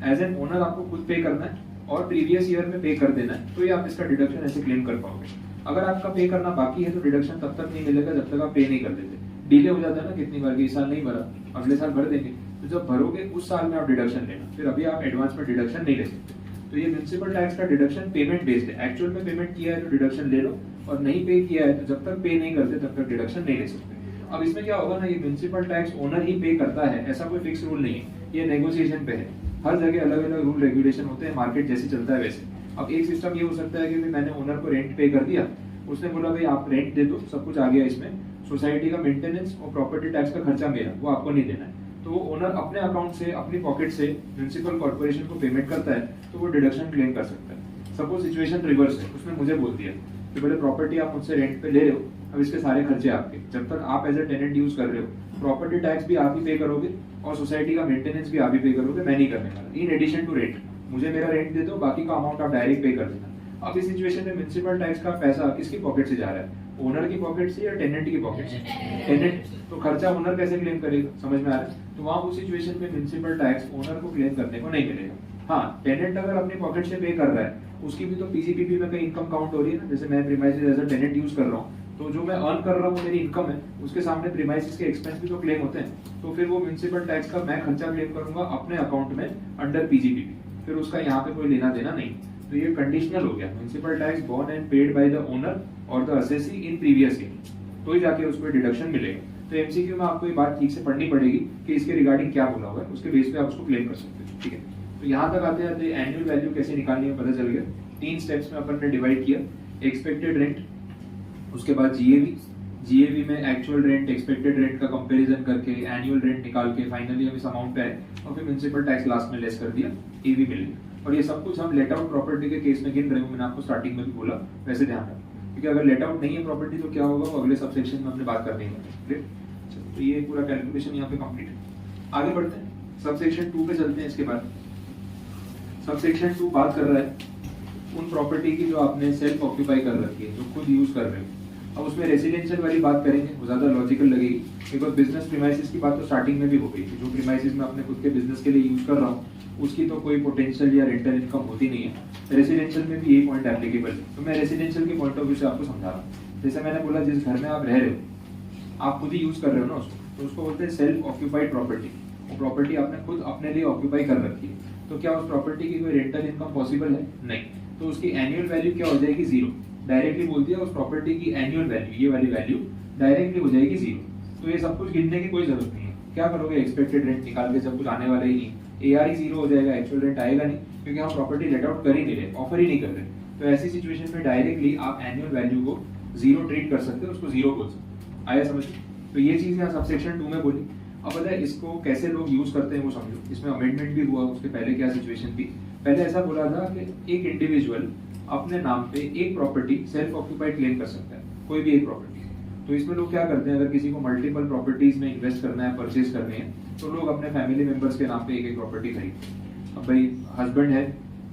एज एन ओनर आपको खुद पे करना है और प्रीवियस ईयर में पे कर देना है, तो ये आप इसका डिडक्शन ऐसे क्लेम कर पाओगे। अगर आपका पे करना बाकी है तो डिडक्शन तब तक नहीं मिलेगा जब तक आप पे नहीं कर देते। डिले हो जाता है ना, कितनी बार, इस साल नहीं भरा, अगले साल भर देंगे, तो जब भरोगे उस साल में आप डिडक्शन लेना, फिर अभी आप एडवांस में डिडक्शन नहीं ले सकते। तो ये म्युनिसिपल टैक्स का डिडक्शन पेमेंट बेस्ड है, एक्चुअल में पेमेंट किया है तो डिडक्शन ले लो, और नहीं पे किया है तो जब तक पे नहीं करते तब तक डिडक्शन नहीं ले सकते। अब इसमें क्या होगा ना, ये म्युनिसिपल टैक्स ओनर ही पे करता है, ऐसा कोई फिक्स रूल नहीं है, ये नेगोशिएशन पे है। हर जगह अलग अलग रूल रेगुलेशन होते हैं, मार्केट जैसे चलता है वैसे। अब एक सिस्टम ये हो सकता है कि मैंने ओनर को रेंट पे कर दिया, उसने बोला भाई आप रेंट दे दो, सब कुछ आ गया इसमें, सोसाइटी का मेंटेनेंस और प्रॉपर्टी टैक्स का खर्चा मेरा, वो आपको नहीं देना है, तो वो ओनर अपने अकाउंट से, अपनी पॉकेट से म्युनिसिपल कॉर्पोरेशन को पेमेंट करता है, तो वो डिडक्शन क्लेम कर सकता है। सपोज सिचुएशन रिवर्स है, उसने मुझे बोल दिया कि बोले प्रॉपर्टी आप मुझसे रेंट पे ले रहे हो, अब इसके सारे खर्चे आपके, जब तक आप एज ए टेनेंट यूज कर रहे हो, प्रॉपर्टी टैक्स भी आप ही पे करोगे और सोसाइटी का मेंटेनेंस भी आप ही पे करोगे, मैं नहीं करने वाला, इन एडिशन टू रेंट। मुझे मेरा रेंट दे दो, बाकी का अमाउंट आप डायरेक्ट पे कर देना। अब इस सिचुएशन में म्युनिसिपल टैक्स का पैसा किसकी पॉकेट से जा रहा है, ओनर की पॉकेट से या टेनेंट की पॉकेट से? टेनेंट, तो खर्चा ओनर कैसे क्लेम करेगा, समझ में आ रहा है? तो वहां उस सिचुएशन में म्युनिसिपल टैक्स ओनर को क्लेम करने को नहीं मिलेगा। हाँ, टेनेंट अगर अपनी पॉकेट से पे कर रहा है, उसकी भी तो PGPP में कहीं इनकम काउंट हो रही है ना, जैसे मैं premises as a tenant use कर रहा हूँ, तो जो मैं अर्न कर रहा हूँ मेरी इनकम है, उसके सामने प्रीमाइसेस के एक्सपेंस भी तो क्लेम होते हैं, तो फिर वो म्युनिसिपल टैक्स का मैं खर्चा क्लेम करूंगा अपने अकाउंट में अंडर PGPP, फिर उसका यहाँ पे कोई लेना देना नहीं। तो ये कंडीशनल हो गया, municipal tax borne and paid by the owner और the assessee in previous year, तो ही जाके उसको डिडक्शन मिलेगा। तो MCQ में आपको ये बात ठीक से पढ़नी पड़ेगी कि इसके रिगार्डिंग क्या बोला होगा, उसके बेस पे आप उसको क्लेम कर सकते हो। ठीक है, तो यहाँ तक आते आते एनुअल वैल्यू कैसे निकालनी है पता चल गया। 3 स्टेप्स में अपन ने डिवाइड किया, एक्सपेक्टेड रेंट, उसके बाद GAV में एक्चुअल रेंट एक्सपेक्टेड रेंट का कंपैरिजन करके एनुअल रेंट निकाल के फाइनली हम इस अमाउंट पे आए, और फिर म्युनिसिपल टैक्स लास्ट में लेस कर दिया, EV मिल गया। और ये सब कुछ हम लेट आउट प्रॉपर्टी के केस में गिन रहे हो, मैंने आपको स्टार्टिंग में भी बोला, वैसे ध्यान रखो, क्योंकि अगर लेट आउट नहीं है प्रॉपर्टी तो क्या होगा वो अगले सबसेक्शन में हमने बात करनी है। तो ये पूरा कैलकुलेशन यहाँ पे कंप्लीट है। आगे बढ़ते हैं, सबसेक्शन 2 पे चलते हैं। इसके बाद सबसेक्शन 2 बात कर रहा है उन प्रॉपर्टी की जो आपने सेल्फ ऑक्यूपाई कर रखी है, जो खुद यूज कर रहे हो। अब उसमें रेसिडेंशियल वाली बात करेंगे, वो ज्यादा लॉजिकल लगेगी, बिकॉज बिजनेस प्रीमाइसेस की बात तो स्टार्टिंग में भी हो गई थी। जो प्रीमाइसेस में अपने खुद के बिजनेस के लिए यूज कर रहा हूँ, उसकी तो कोई पोटेंशियल या रेंटल इनकम होती नहीं है। रेसिडेंशियल में भी यही पॉइंट एप्लीकेबल है, तो मैं रेसिडेंशियल के पॉइंट ऑफ व्यू से आपको समझा रहा हूँ। जैसे मैंने बोला, जिस घर में आप रह रहे हो, आप खुद ही यूज कर रहे हो ना उसको, तो उसको बोलते हैं सेल्फ ऑक्यूपाइड प्रॉपर्टी। वो प्रॉपर्टी आपने खुद अपने लिए ऑक्यूपाई कर रखी है, तो क्या उस प्रॉपर्टी की कोई रेंटल इनकम पॉसिबल है? नहीं, तो उसकी एनुअल वैल्यू क्या हो जाएगी? 0। डायरेक्टली बोल दिया, उस प्रॉपर्टी की एनुअल वैल्यू, ये वाली वैल्यू डायरेक्टली हो जाएगी 0। तो ये सब कुछ गिनने की कोई जरूरत नहीं है, क्या करोगे, एक्सपेक्टेड रेंट निकाल के, जब कुछ आने वाला ही नहीं, AR ही जीरो हो जाएगा, एक्चुअल रेंट आएगा नहीं, क्योंकि हम प्रॉपर्टी लेट आउट कर ही नहीं रहे, ऑफर ही नहीं कर रहे। तो ऐसी सिचुएशन में डायरेक्टली आप एनुअल वैल्यू को जीरो ट्रीट कर सकते हो, उसको जीरो बोल सकते हो। आया समझ? तो ये चीज़ यहाँ सबसेक्शन 2 में बोली। अब पता है इसको कैसे लोग यूज करते हैं वो समझो। इसमें अमेंडमेंट भी हुआ, उसके पहले क्या सिचुएशन थी। पहले ऐसा बोला था कि एक इंडिविजुअल अपने नाम पे एक प्रॉपर्टी सेल्फ ऑक्यूपाइड क्लेम कर सकता है, कोई भी एक प्रॉपर्टी। तो इसमें लोग क्या करते हैं, अगर किसी को मल्टीपल प्रॉपर्टीज में इन्वेस्ट करना है, परचेज करने हैं, तो लोग अपने फैमिली मेंबर्स के नाम पे एक एक प्रॉपर्टी खरीदते हैं। अब भाई हस्बैंड है,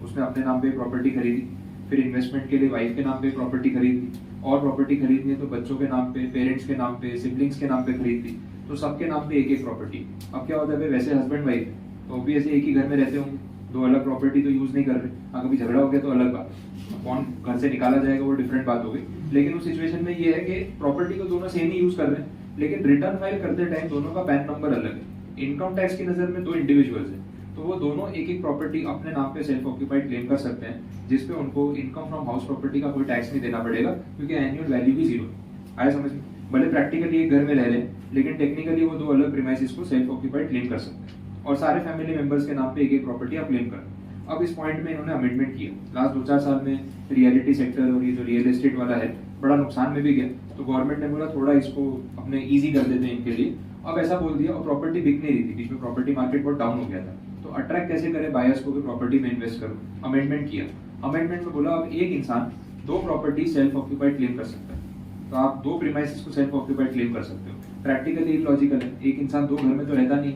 उसने अपने नाम पे प्रॉपर्टी खरीदी, फिर इन्वेस्टमेंट के लिए वाइफ के नाम पे प्रॉपर्टी खरीदी, और प्रॉपर्टी खरीदनी है तो बच्चों के नाम पे, पेरेंट्स के नाम पे, सिबलिंग्स के नाम पे खरीद ली, तो सबके नाम पे एक एक प्रॉपर्टी। अब क्या होता है, वैसे हस्बैंड वाइफ है तो ऑब्वियसली एक ही घर में रहते होंगे, दो अलग प्रॉपर्टी तो यूज नहीं कर रहे। अगर कभी झगड़ा हो गया तो अलग बात, कौन घर से निकाला जाएगा वो डिफरेंट बात हो गई। लेकिन उस सिचुएशन में ये है कि प्रॉपर्टी को दोनों सेम ही यूज कर रहे हैं, लेकिन रिटर्न फाइल करते टाइम दोनों का पैन नंबर अलग है। इनकम टैक्स की नजर में दो इंडिविजुअल्स हैं, तो वो दोनों एक एक प्रॉपर्टी अपने नाम पे सेल्फ ऑक्यूपाइड क्लेम कर सकते हैं, जिसपे उनको इनकम फ्रॉम हाउस प्रॉपर्टी का कोई टैक्स नहीं देना पड़ेगा, क्योंकि एनुअल वैल्यू भी जीरो है। आया समझ में? भले प्रैक्टिकली एक घर में रह रहे हैं, लेकिन टेक्निकली वो दो अलग प्रीमाइसेस को सेल्फ ऑक्यूपाइड क्लेम कर सकते हैं, और सारे फैमिली मेंबर्स के नाम पे एक एक प्रॉपर्टी आप क्लेम कर। अब इस पॉइंट में इन्होंने अमेंडमेंट किया। लास्ट 2-4 साल में रियलिटी सेक्टर और ये जो रियल एस्टेट वाला है बड़ा नुकसान में भी गया, तो गवर्नमेंट ने बोला थोड़ा इसको अपने ईजी कर देते हैं इनके लिए। अब ऐसा बोल दिया, और प्रॉपर्टी बिक नहीं रही थी, बीच में प्रॉपर्टी मार्केट बहुत डाउन हो गया था, तो अट्रैक्ट कैसे करें बायर्स को कि प्रॉपर्टी में इन्वेस्ट करो। अमेंडमेंट किया। अमेंडमेंट में बोला अब एक इंसान दो प्रॉपर्टी सेल्फ ऑक्यूपाइड क्लेम कर सकता है, तो आप दो प्रीमाइसेस को सेल्फ ऑक्यूपाइड क्लेम कर सकते हो। प्रैक्टिकली इलॉजिकल है, एक इंसान दो घर में तो रहता नहीं,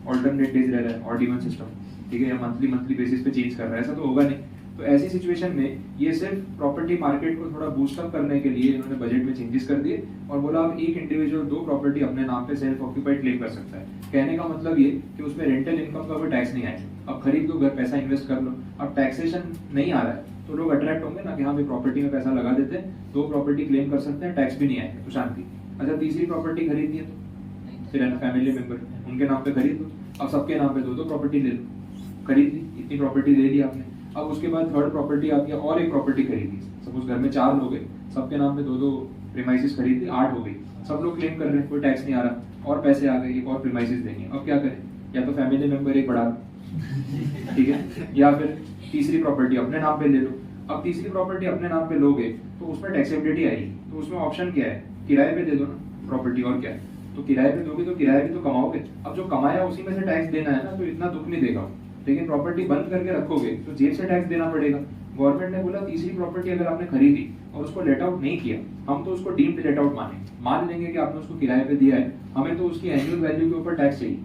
ऑल्टरनेट डेज रह रहा है, ऑड इवन सिस्टम, ठीक है, या मंथली बेसिस पे चेंज कर रहा है, ऐसा तो होगा नहीं। तो ऐसी सिचुएशन में ये सिर्फ प्रॉपर्टी मार्केट को थोड़ा बूस्ट अप करने के लिए इन्होंने बजट में चेंजेस कर दिए, और बोला अब एक इंडिविजुअल दो प्रॉपर्टी अपने नाम पे सेल्फ ऑक्यूपाइड क्लेम कर सकता है। कहने का मतलब ये कि उसमें रेंटल इनकम का कोई टैक्स नहीं आएगा। अब खरीद लो घर, पैसा इन्वेस्ट कर लो, अब टैक्सेशन नहीं आ रहा है, तो लोग अट्रैक्ट होंगे ना कि हाँ भाई प्रॉपर्टी में पैसा लगा देते हैं, दो प्रॉपर्टी क्लेम कर सकते हैं, टैक्स भी नहीं आएगा, तो शांति। अच्छा, तीसरी प्रॉपर्टी खरीदनी है तो फिर है ना, फैमिली मेंबर उनके नाम पे खरीद लो, अब सबके नाम पे दो दो प्रॉपर्टी ले लो, खरीद ली, इतनी प्रॉपर्टी ले ली आपने। अब उसके बाद थर्ड प्रॉपर्टी आती है, और एक प्रॉपर्टी खरीदी, सपोज घर में 4 लोग हैं, सबके नाम पे दो दो प्रीमाइसेस खरीद ली, 8 हो गई, सब लोग क्लेम कर रहे हैं, कोई टैक्स नहीं आ रहा, और पैसे आ गए, एक और प्रीमाइसेस देंगे। अब क्या करें, या तो फैमिली मेंबर एक बढ़ा लो, ठीक है, या फिर तीसरी प्रॉपर्टी अपने नाम पे ले लो। अब तीसरी प्रॉपर्टी अपने नाम पे लोगे तो उसमें टैक्सेबिलिटी आएगी, तो उसमें ऑप्शन क्या है, किराए पे दे दो ना प्रॉपर्टी, और क्या है, तो किराए पे दोगे तो किराया भी तो कमाओगे। अब जो कमाया उसी में से टैक्स देना है ना, तो इतना दुख नहीं देगा। लेकिन प्रॉपर्टी बंद करके रखोगे तो जेब से टैक्स देना पड़ेगा। गवर्नमेंट ने बोला तीसरी प्रॉपर्टी अगर आपने खरीदी और उसको लेट आउट नहीं किया, हम तो उसको डीम्ड लेट आउट मान लेंगे कि आपने उसको किराए पे दिया है, हमें तो उसकी एनुअल वैल्यू के ऊपर टैक्स चाहिए।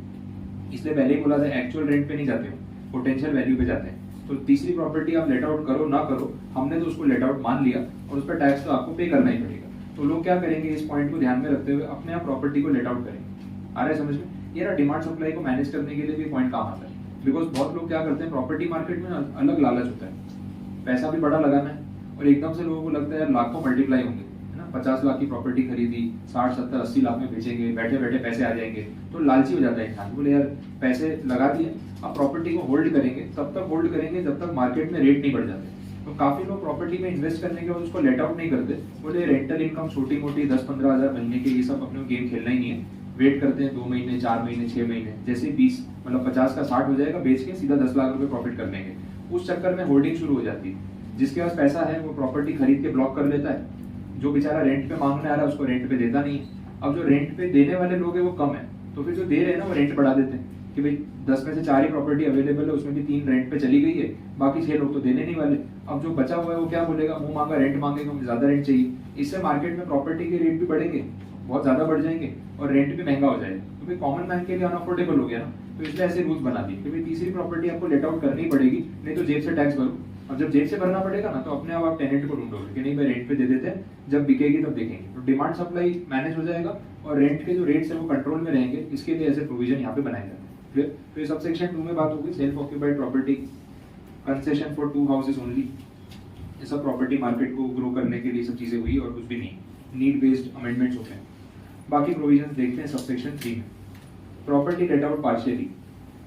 इसलिए पहले ही बोला था एक्चुअल रेंट पे नहीं जाते हो, पोटेंशियल वैल्यू पे जाते हैं। तो तीसरी प्रॉपर्टी आप लेट आउट करो ना करो, हमने तो उसको लेट आउट मान लिया, और उस पर टैक्स तो आपको पे करना ही पड़ेगा। तो लोग क्या करेंगे, इस पॉइंट को ध्यान में रखते हुए अपने आप प्रॉपर्टी को लेट आउट करेंगे। आ रहा है समझ में? ये ना डिमांड सप्लाई को मैनेज करने के लिए भी पॉइंट काम आता है। बिकॉज बहुत लोग क्या करते हैं, प्रॉपर्टी मार्केट में अलग लालच होता है, पैसा भी बड़ा लगाना है, और एकदम से लोगों को लगता है यार लाखों मल्टीप्लाई होंगे, है ना, 50 लाख की प्रॉपर्टी खरीदी, 60, 70, 80 लाख में बेचेंगे, बैठे बैठे पैसे आ जाएंगे, तो लालची हो जाता है इंसान। बोले यार पैसे लगा दिए, अब प्रॉपर्टी को होल्ड करेंगे, तब तक होल्ड करेंगे जब तक मार्केट में रेट नहीं बढ़ जाते। तो काफी लोग प्रॉपर्टी में इन्वेस्ट करने के बाद उसको लेट आउट नहीं करते, बोले रेंटल इनकम छोटी मोटी 10-15 हजार महीने के, ये सब अपने गेम खेलना ही नहीं है, वेट करते हैं 2 महीने, 4 महीने, 6 महीने, जैसे 20 मतलब 50 का 60 हो जाएगा, बेच के सीधा 10 लाख रुपए प्रॉफिट कर लेंगे। उस चक्कर में होल्डिंग शुरू हो जाती है। जिसके पास पैसा है वो प्रॉपर्टी खरीद के ब्लॉक कर लेता है, जो बेचारा रेंट पे मांगने आ रहा है उसको रेंट पे देता नहीं है। अब जो रेंट पे देने वाले लोग हैं वो कम है, तो फिर जो दे रहे हैं ना वो रेंट बढ़ा देते हैं कि भाई 10 में से 4 ही प्रॉपर्टी अवेलेबल है, उसमें भी 3 रेंट पे चली गई है, बाकी 6 लोग तो देने नहीं वाले। अब जो बचा हुआ है वो क्या बोलेगा, मुंह मांगा रेंट मांगेगा, मुझे ज्यादा रेंट चाहिए। इससे मार्केट में प्रॉपर्टी के रेट भी बढ़ेंगे, बहुत ज्यादा बढ़ जाएंगे, और रेंट भी महंगा हो जाएगा, तो फिर कॉमन मैन के लिए अनअफोर्डेबल हो गया ना। तो इसलिए ऐसे रूल्स बना दिए कि भाई तीसरी प्रॉपर्टी आपको लेट आउट करनी पड़ेगी, नहीं तो जेब से टैक्स भरो। और जब जेब से भरना पड़ेगा ना, तो अपने आप टेनेंट को ढूंढोगे कि नहीं भाई रेंट पे दे देते हैं, जब बिकेगी तब देखेंगे। तो डिमांड सप्लाई मैनेज हो जाएगा, और रेंट के जो रेट्स है वो कंट्रोल में रहेंगे। इसके लिए ऐसे प्रोविजन यहाँ पे बनाए जाते हैं। तो ये सबसेक्शन 2 में बात होगी, self occupied property, concession for 2 houses only. ये सब प्रॉपर्टी मार्केट को ग्रो करने के लिए सब चीजें हुई, और कुछ भी नहीं, नीड बेस्ड अमेंडमेंट्स होते हैं। बाकी प्रोविजन देखते हैं सबसेक्शन 3 में। Property let out partially.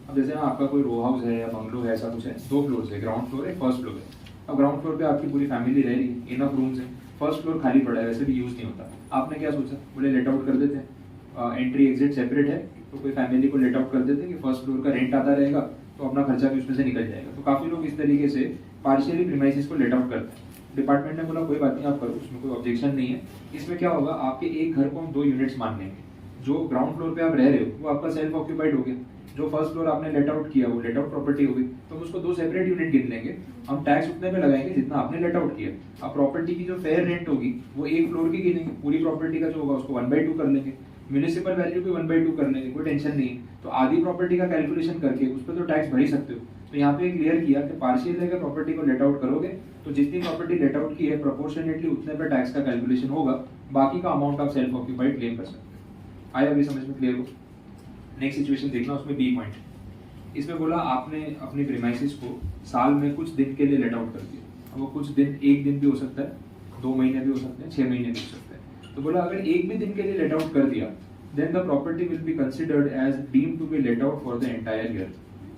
अब जैसे ना आपका कोई रो हाउस है या बंगलो है, ऐसा कुछ है, 2 फ्लोर है, ग्राउंड फ्लोर है, फर्स्ट फ्लोर है। अब ग्राउंड फ्लोर पे आपकी पूरी फैमिली रह रही है, इनफ रूम्स है, फर्स्ट फ्लोर खाली पड़ा है, वैसे भी यूज नहीं होता। आपने क्या सोचा, बोले लेट आउट कर देते हैं, एंट्री एग्जिट सेपरेट है, तो कोई फैमिली को लेट आउट कर देते कि फर्स्ट फ्लोर का रेंट आता रहेगा तो अपना खर्चा भी उसमें से निकल जाएगा। तो काफ़ी लोग इस तरीके से पार्शियली प्रीमाइसेस को लेट आउट करते हैं। डिपार्टमेंट ने बोला कोई बात नहीं, आप करो, उसमें कोई ऑब्जेक्शन नहीं है। इसमें क्या होगा, आपके एक घर को हम 2 यूनिट्स मान लेंगे। जो ग्राउंड फ्लोर पे आप रह रहे हो वो आपका सेल्फ ऑक्यूपाइड हो गया, जो फर्स्ट फ्लोर आपने लेट आउट किया वो लेट आउट प्रॉपर्टी हो गई, तो हम उसको 2 सेपरेट यूनिट गिन लेंगे। हम टैक्स उतने पे लगाएंगे जितना आपने लेट आउट किया। अब प्रॉपर्टी की जो फेयर रेंट होगी वो एक फ्लोर की गिनेंगे, पूरी प्रॉपर्टी का जो होगा उसको 1/2 कर लेंगे, म्यूनिसिपल वैल्यू भी 1/2 कर लेंगे, कोई टेंशन नहीं है। तो आधी प्रॉपर्टी का कैलकुलेशन करके उस पर तो टैक्स भर ही सकते हो। तो यहाँ पे क्लियर किया कि पार्शियल अगर प्रॉपर्टी को लेट आउट करोगे तो जितनी प्रॉपर्टी लेट आउट की है प्रोपोर्शनेटली उतने पे टैक्स का कैलकुलेशन होगा, बाकी का अमाउंट आप सेल्फ ऑक्यूपाइड क्लेम कर सकते हो। आया अभी समझ में, क्लियर हो? नेक्स्ट सिचुएशन देखना, उसमें बी पॉइंट। इसमें बोला आपने अपनी प्रीमाइसेस को साल में कुछ दिन के लिए लेट आउट कर दिया। अब वो कुछ दिन 1 दिन भी हो सकता है, 2 महीने भी हो सकते हैं, 6 महीने भी हो सकते हैं। तो बोला अगर 1 भी दिन के लिए लेट आउट कर दिया then the property will be considered as deemed to be let out for the entire year.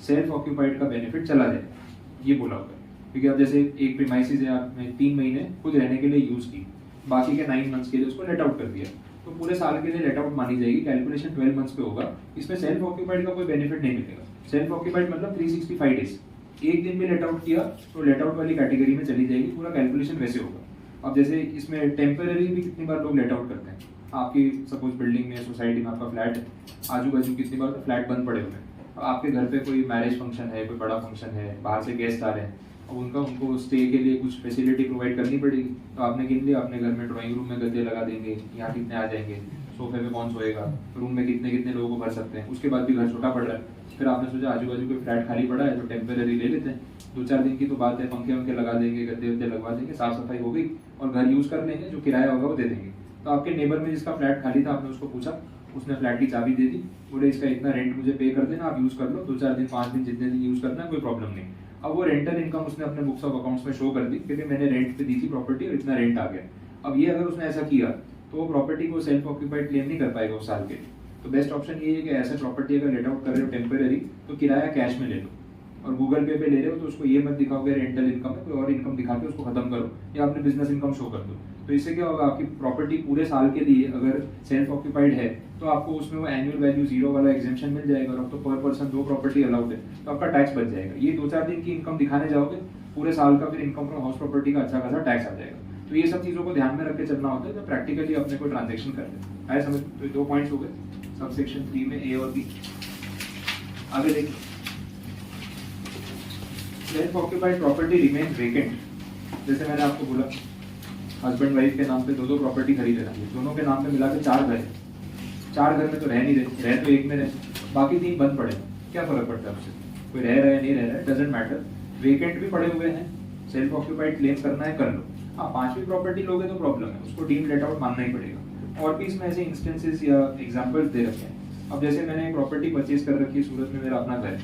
Self occupied का बेनिफिट चला जाएगा, ये बोला होगा। क्योंकि अब जैसे एक प्रीमाइसिस है, आपने 3 महीने खुद रहने के लिए यूज की, बाकी के 9 मंथ्स के लिए उसको लेट आउट कर दिया, तो पूरे साल के लिए लेट आउट मानी जाएगी। कैलकुलेशन 12 मंथ्स पे होगा। इसमें सेल्फ ऑक्यूपाइड का कोई बेनिफिट नहीं मिलेगा। सेल्फ ऑक्यूपाइड मतलब 365 डेज, 1 दिन भी लेट आउट किया तो लेट आउट वाली कैटेगरी में चली जाएगी, पूरा कैलकुलेशन वैसे होगा। अब जैसे इसमें टेम्पररी भी कितनी बार लोग लेट आउट करते हैं। आपकी सपोज बिल्डिंग में, सोसाइटी में आपका फ्लैट है, आजू बाजू कितनी बार तो फ्लैट बंद पड़े हुए हैं। अब आपके घर पे कोई मैरिज फंक्शन है, कोई बड़ा फंक्शन है, बाहर से गेस्ट आ रहे हैं, अब उनको स्टे के लिए कुछ फैसिलिटी प्रोवाइड करनी पड़ेगी। तो आपने गिन लिया, अपने घर में ड्राइंग रूम में गद्दे लगा देंगे, यहाँ कितने आ जाएंगे, सोफे पे कौन सोएगा, रूम में कितने कितने लोगों को भर सकते हैं। उसके बाद भी घर छोटा पड़ रहा है, फिर आपने सोचा आजू बाजू कोई फ्लैट खाली पड़ा है तो टेम्पररी ले लेते हैं, 2-4 दिन की तो बात है, पंखे वंखे लगा देंगे, गद्दे वद्दे लगवा देंगे, साफ सफाई हो गई और घर यूज कर लेंगे, जो किराया होगा वो दे देंगे। तो आपके नेबर में जिसका फ्लैट खाली था, आपने उसको पूछा, उसने फ्लैट की चाबी दे दी, बोले इसका इतना रेंट मुझे पे कर देना, आप यूज कर लो, 2-4 दिन 5 दिन जितने दिन यूज करना है, कोई प्रॉब्लम नहीं। अब वो रेंटल इनकम उसने अपने बुक्स ऑफ अकाउंट्स में शो कर दी क्योंकि मैंने रेंट पे दी थी प्रॉपर्टी और इतना रेंट आ गया। अब ये अगर उसने ऐसा किया तो वो प्रॉपर्टी को सेल्फ ऑक्यूपाइड क्लेम नहीं कर पाएगा उस साल के। तो बेस्ट ऑप्शन ये है कि ऐसे प्रॉपर्टी अगर लेट आउट कर रहे हो टेम्पररी तो किराया कैश में ले लो, और गूगल पे ले रहे हो तो उसको ये मत दिखाओ कि रेंटल इनकम है, कोई और इनकम दिखा के उसको खत्म करो या अपने बिजनेस इनकम शो कर दो। तो इससे क्या होगा, आपकी प्रॉपर्टी पूरे साल के लिए अगर सेल्फ ऑक्यूपाइड है तो आपको उसमें वो एनुअल वैल्यू 0 वाला एग्जेम्पशन मिल जाएगा, और अब तो पर पर्सन 2 प्रॉपर्टी अलाउड है तो आपका टैक्स बच जाएगा। ये 2-4 दिन की इनकम दिखाने जाओगे, पूरे साल का फिर इनकम फ्रॉम हाउस प्रॉपर्टी का अच्छा खासा टैक्स आ जाएगा। तो ये सब चीजों को ध्यान में रख के चलना होता है जब प्रैक्टिकली अपने को ट्रांजेक्शन करते हैं। आए समझ? तो 2 पॉइंट्स हो गए सबसेक्शन 3 में, ए और बी। आगे देखिए, self occupied property remains vacant. जैसे मैंने आपको बोला हस्बैंड वाइफ के नाम पे 2-2 प्रॉपर्टी खरीद रहे हैं, दोनों के नाम पे मिला के 4 घर है। 4 घर में तो रह नहीं रहे तो एक में रहे, बाकी 3 बंद पड़े, क्या फर्क पड़ता है उससे? कोई रह रहा है नहीं रह रहा है डजंट मैटर, वेकेंट भी पड़े हुए हैं, सेल्फ ऑक्यूपाइड क्लेम करना है कर लो। हाँ, 5वीं प्रॉपर्टी लोगे तो प्रॉब्लम है, उसको डीम लेट आउट मानना ही पड़ेगा। और भी इसमें ऐसे इंस्टेंसेस या एग्जांपल्स दे रखे हैं। अब जैसे मैंने एक प्रॉपर्टी परचेज कर रखी है, सूरत में मेरा अपना घर है,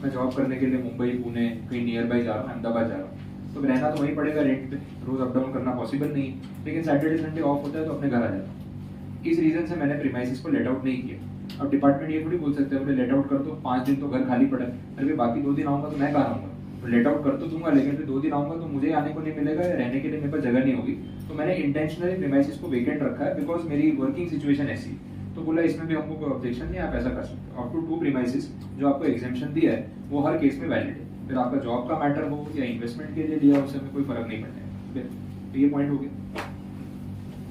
मैं जॉब करने के लिए मुंबई, पुणे, कहीं नियर बाई जा रहा हूँ, अहमदाबाद जा रहा हूँ, तो रहना तो वहीं पड़ेगा रेंट पे, रोज अप डाउन करना पॉसिबल नहीं है, लेकिन सैटरडे संडे ऑफ होता है तो अपने घर आ जाता हूँ। इस रीजन से मैंने प्रीमाइसेस को लेट आउट नहीं किया। अब डिपार्टमेंट ये थोड़ी बोल सकते हैं लेट आउट कर दो, 5 दिन तो घर खाली पड़ा है, अरे बाकी 2 दिन आऊंगा तो मैं कहाँ आऊंगा, तो लेट आउट कर तो दूंगा, लेकिन फिर 2 दिन आऊंगा तो मुझे आने को नहीं मिलेगा, रहने के लिए मेरे पास जगह नहीं होगी। तो मैंने इंटेंशनली प्रीमाइसेस को वेकेंट रखा है बिकॉज मेरी वर्किंग सिचुएशन ऐसी। तो बोला इसमें भी हमको कोई ऑब्जेक्शन नहीं, आप ऐसा कर सकते हो। अप टू 2 प्रीमाइसेस जो आपको एग्जेम्पशन दिया है वो हर केस में वैलिड है, फिर आपका जॉब का मैटर हो या इन्वेस्टमेंट के लिए लिया, उससे हमें कोई फर्क नहीं पड़ता है। तो ये पॉइंट हो गया।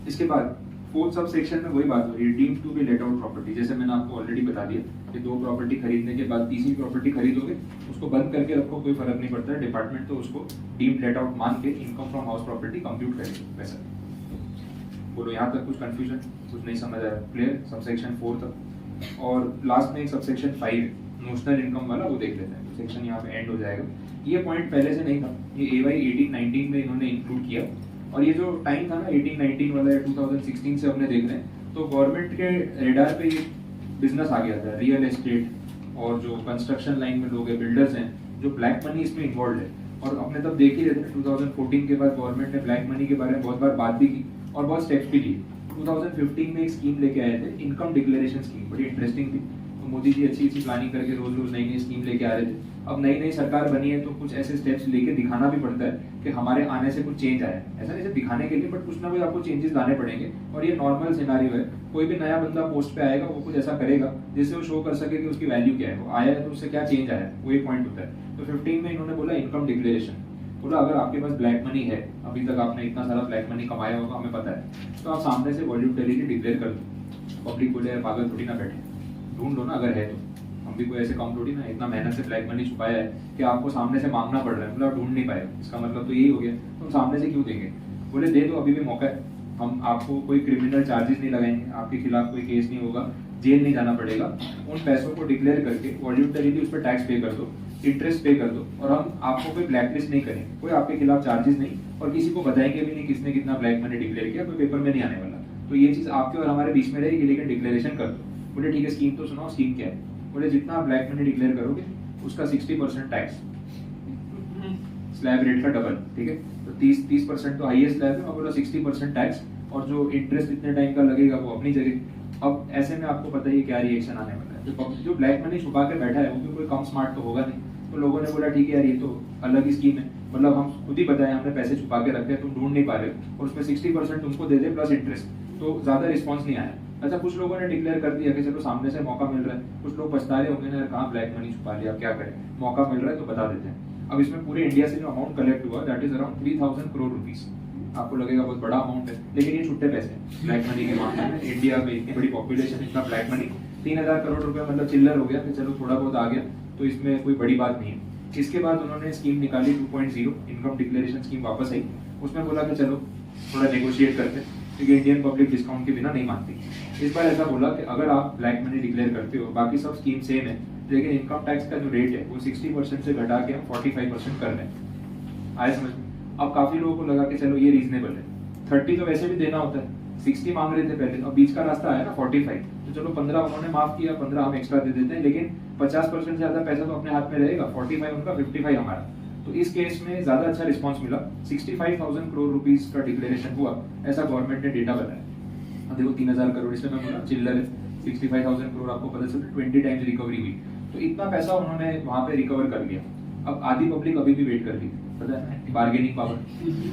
इसके बाद 4th सब सेक्शन में वही बात हो रही है, deemed to be let out property. जैसे मैंने आपको ऑलरेडी बता दिया कि 2 प्रॉपर्टी खरीदने के बाद तीसरी प्रॉपर्टी खरीदोगे, उसको बंद करके रखो, कोई फर्क नहीं पड़ता है, डिपार्टमेंट तो उसको डीम्ड लेट आउट मान के income from house property compute करेगी। वैसा बोलो, यहाँ तक कुछ कंफ्यूजन, कुछ नहीं समझ आया? क्लियर? सबसेक्शन 4 तक। और लास्ट में एक सबसेक्शन 5 है, नोशनल इनकम वाला, वो देख लेते हैं। तो सेक्शन यहाँ पे एंड हो जाएगा। ये पॉइंट पहले से नहीं था, ये AY 18-19 में इन्होंने इंक्लूड किया। और ये जो टाइम था ना 18-19 वाला या 2016 से अपने देख रहे हैं, तो गवर्नमेंट के रेडार पे ये बिजनेस आ गया था, रियल एस्टेट और जो कंस्ट्रक्शन लाइन में लोग हैं, बिल्डर्स हैं, जो ब्लैक मनी इसमें इन्वॉल्व है। और अपने तब देख ही रहे थे 2014 के बाद गवर्नमेंट ने ब्लैक मनी के बारे में बहुत बार बात भी की और बहुत स्टेप्स भी लिए। 2015 में एक स्कीम लेके आए थे, इनकम डिक्लेरेशन स्कीम, बड़ी इंटरेस्टिंग थी। मोदी जी अच्छी अच्छी प्लानिंग करके रोज रोज नई नई स्कीम लेके आ रहे थे। अब नई नई सरकार बनी है तो कुछ ऐसे स्टेप्स लेके दिखाना भी पड़ता है कि हमारे आने से कुछ चेंज आया है। ऐसा नहीं सिर्फ दिखाने के लिए, बट कुछ ना कुछ आपको चेंजेस लाने पड़ेंगे। और ये नॉर्मल सिनारियो है, कोई भी नया बंदा पोस्ट पे आएगा वो कुछ ऐसा करेगा जिससे वो शो कर सके कि उसकी वैल्यू क्या है, वो आया है तो उससे क्या चेंज आया है, वो एक पॉइंट होता है। तो 15 में इन्होंने बोला इनकम डिक्लेरेशन। बोला अगर आपके पास ब्लैक मनी है, अभी तक आपने इतना सारा ब्लैक मनी कमाया होगा हमें पता है, तो आप सामने से वॉल्यूंटरीली डिक्लेयर कर दो। पब्लिक बोले पागल थोड़ी ना बैठे, ढूंढ लो ना अगर है तो। हम भी कोई ऐसे काम थोड़ी ना, इतना मेहनत से ब्लैक मनी छुपाया है कि आपको सामने से मांगना पड़ रहा है, मतलब ढूंढ नहीं पाए, इसका मतलब तो यही हो गया, तुम सामने से क्यों देंगे। बोले दे दो, अभी भी मौका है, हम आपको कोई क्रिमिनल चार्जेस नहीं लगाएंगे, आपके खिलाफ कोई केस नहीं होगा, जेल नहीं जाना पड़ेगा। उन पैसों को डिक्लेयर करके वॉल्यूंटरीली उस पर टैक्स पे कर दो, इंटरेस्ट पे कर दो, और हम आपको कोई ब्लैकलिस्ट नहीं करेंगे, कोई आपके खिलाफ चार्जेस नहीं, और किसी को बताएंगे भी नहीं किसने कितना ब्लैक मनी डिक्लेयर किया, कोई पेपर में नहीं आने वाला। तो ये चीज आपके और हमारे बीच में रहेगी, लेकिन डिक्लेरेशन कर दो। बोले ठीक है, स्कीम तो सुनाओ, स्कीम क्या है। बोले जितना आप ब्लैक मनी डिक्लेयर करोगे उसका 60% टैक्स, स्लैब रेट का डबल, ठीक है। तो 30% तो हाईएस्ट स्लैब है, और बोला 60% टैक्स, और जो इंटरेस्ट इतने टाइम का लगेगा वो अपनी जगह। अब ऐसे में आपको पता ही क्या रिएक्शन आने वाला है। तो जो ब्लैक मनी छुपा के बैठा है वो भी कोई कम स्मार्ट तो होगा नहीं। तो लोगों ने बोला ठीक है यार, ये तो अलग ही स्कीम है, मतलब हम खुद ही बताएं हमने पैसे छुपा के रखे हैं, तुम ढूंढ नहीं पा रहे हो, और उसमें 60% तुमको दे दे प्लस इंटरेस्ट। तो ज्यादा रिस्पॉन्स नहीं आया। अच्छा, कुछ लोगों ने डिक्लेयर कर दिया कि चलो सामने से मौका मिल रहा है। कुछ लोग पछता रहे होंगे ना, कहाँ ब्लैक मनी छुपा लिया, क्या करें, मौका मिल रहा है तो बता देते हैं। अब इसमें पूरे इंडिया से जो अमाउंट कलेक्ट हुआ that is around 3000 crore rupees. आपको लगेगा बहुत बड़ा अमाउंट है, लेकिन ये छुट्टे पैसे हैं ब्लैक मनी के मामले में। इंडिया में इतनी बड़ी पॉपुलेशन, इतना ब्लैक मनी, 3000 करोड़ रुपए मतलब चिल्लर हो गया कि चलो थोड़ा बहुत आ गया, तो इसमें कोई बड़ी बात नहीं है। इसके बाद उन्होंने स्कीम निकाली 2.0 इनकम डिक्लेरेशन स्कीम वापस आई। उसमें बोला कि चलो थोड़ा नेगोशिएट करते हैं, क्योंकि इंडियन पब्लिक डिस्काउंट के बिना नहीं मानती। इस बार ऐसा बोला कि अगर आप ब्लैक मनी डिक्लेयर करते हो, बाकी सब स्कीम सेम है, लेकिन इनकम टैक्स का जो रेट है वो 60% से घटा के हम 45% कर रहे हैं। आए समझ में। अब काफी लोगों को लगा कि चलो ये रीजनेबल है, 30 तो वैसे भी देना होता है, 60 मांग रहे थे पहले, अब बीच का रास्ता आया ना 45, तो चलो 15 उन्होंने माफ किया, 15 हम एक्स्ट्रा दे देते हैं, लेकिन 50% से ज्यादा पैसा तो अपने हाथ में रहेगा, 45 उनका, 55 हमारा। तो इस केस में ज्यादा अच्छा रिस्पॉन्स मिला, 65,000 करोड़ रुपीज का डिक्लेरेशन हुआ, ऐसा गवर्नमेंट ने डेटा बताया। देखो 3000 करोड़, इसमें मैं बोला चिल्लर है, 65,000 करोड़ आपको पता चला 20 टाइम्स रिकवरी हुई, तो इतना पैसा उन्होंने वहां पे रिकवर कर लिया। अब आधी पब्लिक अभी भी वेट कर रही है, पता है बार्गेनिंग पावर,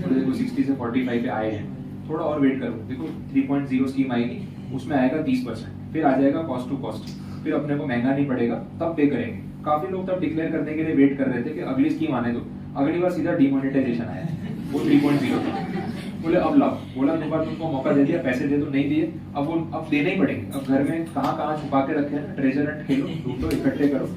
तो देखो 60 से 45 पे आए हैं, थोड़ा और वेट करो, देखो 3.0 स्कीम आएगी, उसमें आएगा 30%, फिर आ जाएगा कॉस्ट टू कॉस्ट, फिर अपने को महंगा नहीं पड़ेगा, तब पे करेंगे। काफी लोग तब डिक्लेयर करने के लिए वेट कर रहे थे कि अगली स्कीम आने दो, अगली बार सीधा डिमोनेटाइजेशन आया, वो 3.0 था। बोले अब लाओ, बोला दो बार तुमको मौका दे दिया, पैसे दे दो, नहीं दिए, अब देने ही पड़ेंगे। अब घर में कहाँ कहाँ छुपा के रखे हैं, ट्रेजर हंट खेलो, ढूंढो, इकट्ठे करो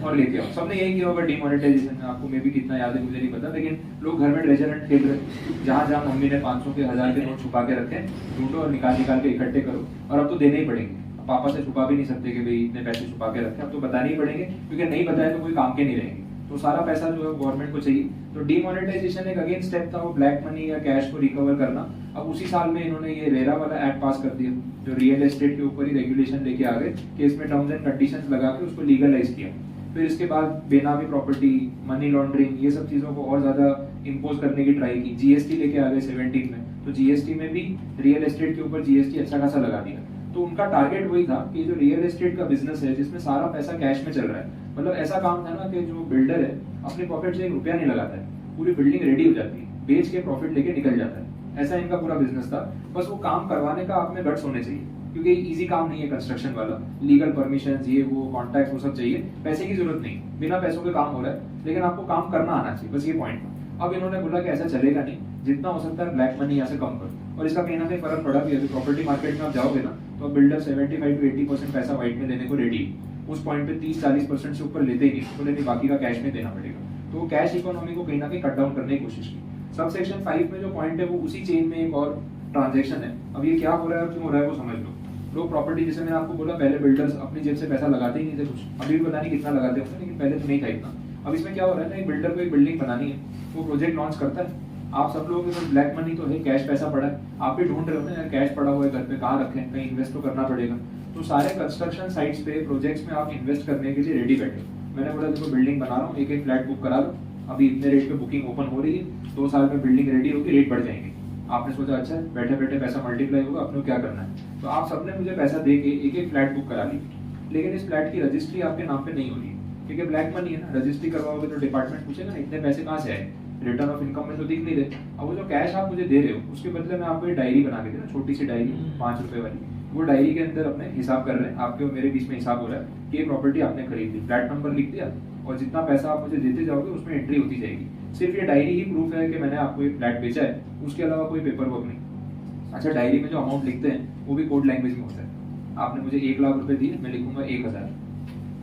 और लेके आओ। सबने यही किया होगा डिमोनेटाइजेशन में, आपको मे भी कितना याद है मुझे नहीं पता, लेकिन लोग घर में ट्रेजर हंट खेल रहे, जहाँ जहाँ मम्मी ने 500 के 1000 के नोट छुपा के रखे हैं, ढूंढो और निकाल के इकट्ठे करो। और अब तो देने ही पड़ेंगे, पापा से छुपा भी नहीं सकते कि भाई इतने पैसे छुपा के रखे, अब तो बताने ही पड़ेंगे, क्योंकि नहीं बताए तो कोई काम के नहीं रहेंगे। तो सारा पैसा जो है गवर्नमेंट को चाहिए। तो डिमोनेटाइजेशन एक अगेन स्टेप था, वो ब्लैक मनी या कैश को रिकवर करना। अब उसी साल में इन्होंने ये रेरा वाला एक्ट पास कर दिया, जो रियल एस्टेट के ऊपर ही रेगुलेशन लेके आ गए कि इसमें टर्म्स एंड कंडीशंस लगा के उसको लीगलाइज किया। फिर इसके बाद बेनामी प्रॉपर्टी, मनी लॉन्ड्रिंग, ये सब चीजों को और ज्यादा इम्पोज करने की ट्राई की। जीएसटी लेके आ गए 17 में, तो जीएसटी में भी रियल एस्टेट के ऊपर जीएसटी अच्छा खासा लगा दिया। तो उनका टारगेट वही था कि जो रियल एस्टेट का बिजनेस है, जिसमें सारा पैसा कैश में चल रहा है, मतलब ऐसा काम था ना कि जो बिल्डर है अपने पॉकेट से 1 रुपया नहीं लगाता है, पूरी बिल्डिंग रेडी हो जाती है, बेच के प्रॉफिट लेके निकल जाता है। ऐसा इनका पूरा बिजनेस था। बस वो काम करवाने का आप में गट्स होने चाहिए, क्योंकि इजी काम नहीं है कंस्ट्रक्शन वाला, लीगल परमिशन, ये वो कॉन्ट्रैक्ट, वो सब चाहिए, पैसे की जरूरत नहीं, बिना पैसों के काम हो रहा है, लेकिन आपको काम करना आना चाहिए, बस ये पॉइंट था। अब इन्होंने बोला कि ऐसा चलेगा नहीं, जितना हो सकता है ब्लैक मनी यहाँ से कम करो। और इसका कहीं ना कहीं फर्क पड़ा भी है। प्रॉपर्टी मार्केट में आप जाओगे ना, तो बिल्डर 75 to 80% पैसा व्हाइट में देने को रेडी है, उस पॉइंट पे 30-40% से ऊपर लेते ही नहीं, बोले नहीं बाकी का कैश में देना पड़ेगा। तो कैश इकोनॉमी को कहीं ना कहीं कट डाउन करने की कोशिश की। सब सेक्शन 5 में जो पॉइंट है वो उसी चेन में एक और ट्रांजेक्शन है। अब ये क्या हो रहा है और क्यों हो रहा है वो समझ लो। लोग प्रॉपर्टी, जैसे मैंने आपको बोला, पहले बिल्डर्स अपनी जेब से पैसा लगाते ही नहीं थे कुछ, अभी भी पता नहीं कितना लगाते होंगे, लेकिन पहले तो नहीं था इतना। अब इसमें क्या हो रहा है ना, एक बिल्डर को एक बिल्डिंग बनानी है, वो प्रोजेक्ट लॉन्च करता है, आप सब लोगों के पास ब्लैक मनी तो है, कैश पैसा पड़ा है, आप भी ढूंढ रहे हो ना यार कैश पड़ा हुआ है घर पे, कहाँ रखें, कहीं इन्वेस्ट तो करना पड़ेगा। तो सारे कंस्ट्रक्शन साइट्स पे, प्रोजेक्ट्स में आप इन्वेस्ट करने के लिए रेडी बैठे। मैंने बोला देखो बिल्डिंग बना रहा हूँ, एक एक फ्लैट बुक करा लो, अभी इतने रेट पे बुकिंग ओपन हो रही है, 2 साल में बिल्डिंग रेडी होगी, रेट बढ़ जाएंगे। आपने सोचा अच्छा बैठे बैठे पैसा मल्टीप्लाई होगा, अपने को क्या करना है। तो आप सबने मुझे पैसा दे के एक एक फ्लैट बुक करा ली। लेकिन इस फ्लैट की रजिस्ट्री आपके नाम पे नहीं हो रही है, क्योंकि ब्लैक मनी है ना, रजिस्ट्री करवाओगे तो डिपार्टमेंट पूछेगा ना इतने पैसे कहाँ से आए, रिटर्न ऑफ इनकम में तो दिख नहीं रहे। अब वो जो कैश आप मुझे दे रहे हो उसके बदले में आपको एक डायरी बना के दे ना, छोटी सी डायरी 5 रुपए वाली, वो डायरी के अंदर अपने हिसाब कर रहे हैं, आपके और मेरे बीच में हिसाब हो रहा है कि ये प्रॉपर्टी आपने खरीद ली, फ्लैट नंबर लिख दिया और जितना पैसा आप मुझे देते जाओगे उसमें एंट्री होती जाएगी। सिर्फ ये डायरी ही प्रूफ है कि मैंने आपको एक फ्लैट बेचा है, उसके अलावा कोई पेपर वर्क नहीं। अच्छा, डायरी में जो अमाउंट लिखते हैं वो भी कोड लैंग्वेज में होता है। आपने मुझे 1 लाख रुपए दिए, मैं लिखूंगा 1000,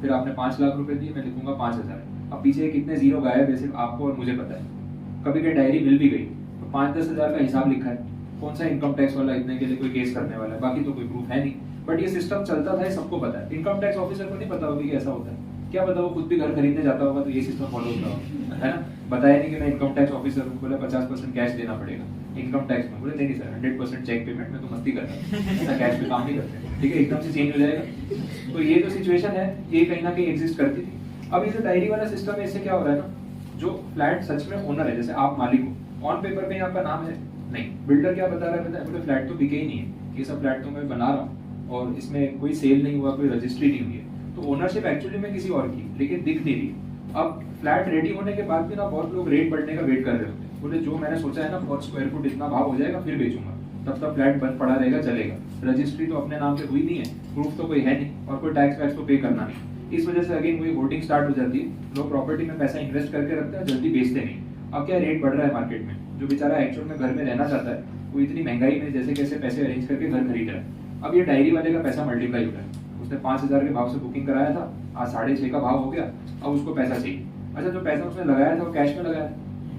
फिर आपने 5 लाख रुपए दिए, मैं लिखूंगा 5000। अब पीछे कितने जीरो गायब है सिर्फ आपको और मुझे पता है। कभी कभी डायरी मिल भी गई तो 5-10 हजार का हिसाब लिखा है, कौन सा इनकम टैक्स वाला इतने के लिए कोई केस करने वाला है, बाकी तो कोई प्रूफ है नहीं। बट ये सिस्टम चलता था, सबको पता है। इनकम टैक्स ऑफिसर को नहीं पता होगा कि ऐसा होता है, क्या पता वो खुद भी घर खरीदने जाता होगा तो ये सिस्टम फॉलो होता होगा, है ना। बताया नहीं कि मैं इनकम टैक्स ऑफिसर हूँ, बोला 50% कैश देना पड़ेगा इनकम टैक्स में, बोले नहीं सर 100% चेक पेमेंट, मैं तो मस्ती कर रहा हूँ, कैश पे काम नहीं करते, ठीक है, एकदम से चेंज हो जाएगा। तो ये जो सिचुएशन है ये कहीं ना कहीं एग्जिस्ट करती थी। अब ये जो डायरी वाला सिस्टम है इससे क्या हो रहा है ना, जो फ्लैट सच में ओनर है, जैसे आप मालिक हो, ऑन पेपर पे आपका नाम है नहीं, बिल्डर क्या बता रहा है, पता है, बोले फ्लैट तो बिके ही नहीं है, ये सब फ्लैट तो मैं बना रहा हूँ और इसमें कोई सेल नहीं हुआ, कोई रजिस्ट्री नहीं हुई है, तो ओनरशिप एक्चुअली में किसी और की, लेकिन दिख नहीं रही। अब फ्लैट रेडी होने के बाद भी ना बहुत लोग रेट बढ़ने का वेट कर रहे होते हैं, बोले जो मैंने सोचा है ना पर स्क्वायर फुट इतना भाव हो जाएगा फिर बेचूंगा, तब तक फ्लैट बंद पड़ा रहेगा, चलेगा, रजिस्ट्री तो अपने नाम पे हुई नहीं है, प्रूफ तो कोई है नहीं और कोई टैक्स वैक्स तो पे करना नहीं। इस वजह से अगेन वही होल्डिंग स्टार्ट हो जाती है, लोग प्रॉपर्टी में पैसा इन्वेस्ट करके रखते हैं, जल्दी बेचते नहीं। अब क्या रेट बढ़ रहा है मार्केट में, जो बेचारा एक्चुअल में घर में रहना चाहता है वो इतनी महंगाई में जैसे कैसे पैसे अरेंज करके घर खरीद रहा है। अब ये डायरी वाले का पैसा मल्टीप्लाई हो रहा है, उसने 5000 के भाव से बुकिंग कराया था, आज 6.5 का भाव हो गया, अब उसको पैसा चाहिए। अच्छा, जो पैसा उसने लगाया था वो कैश में लगाया,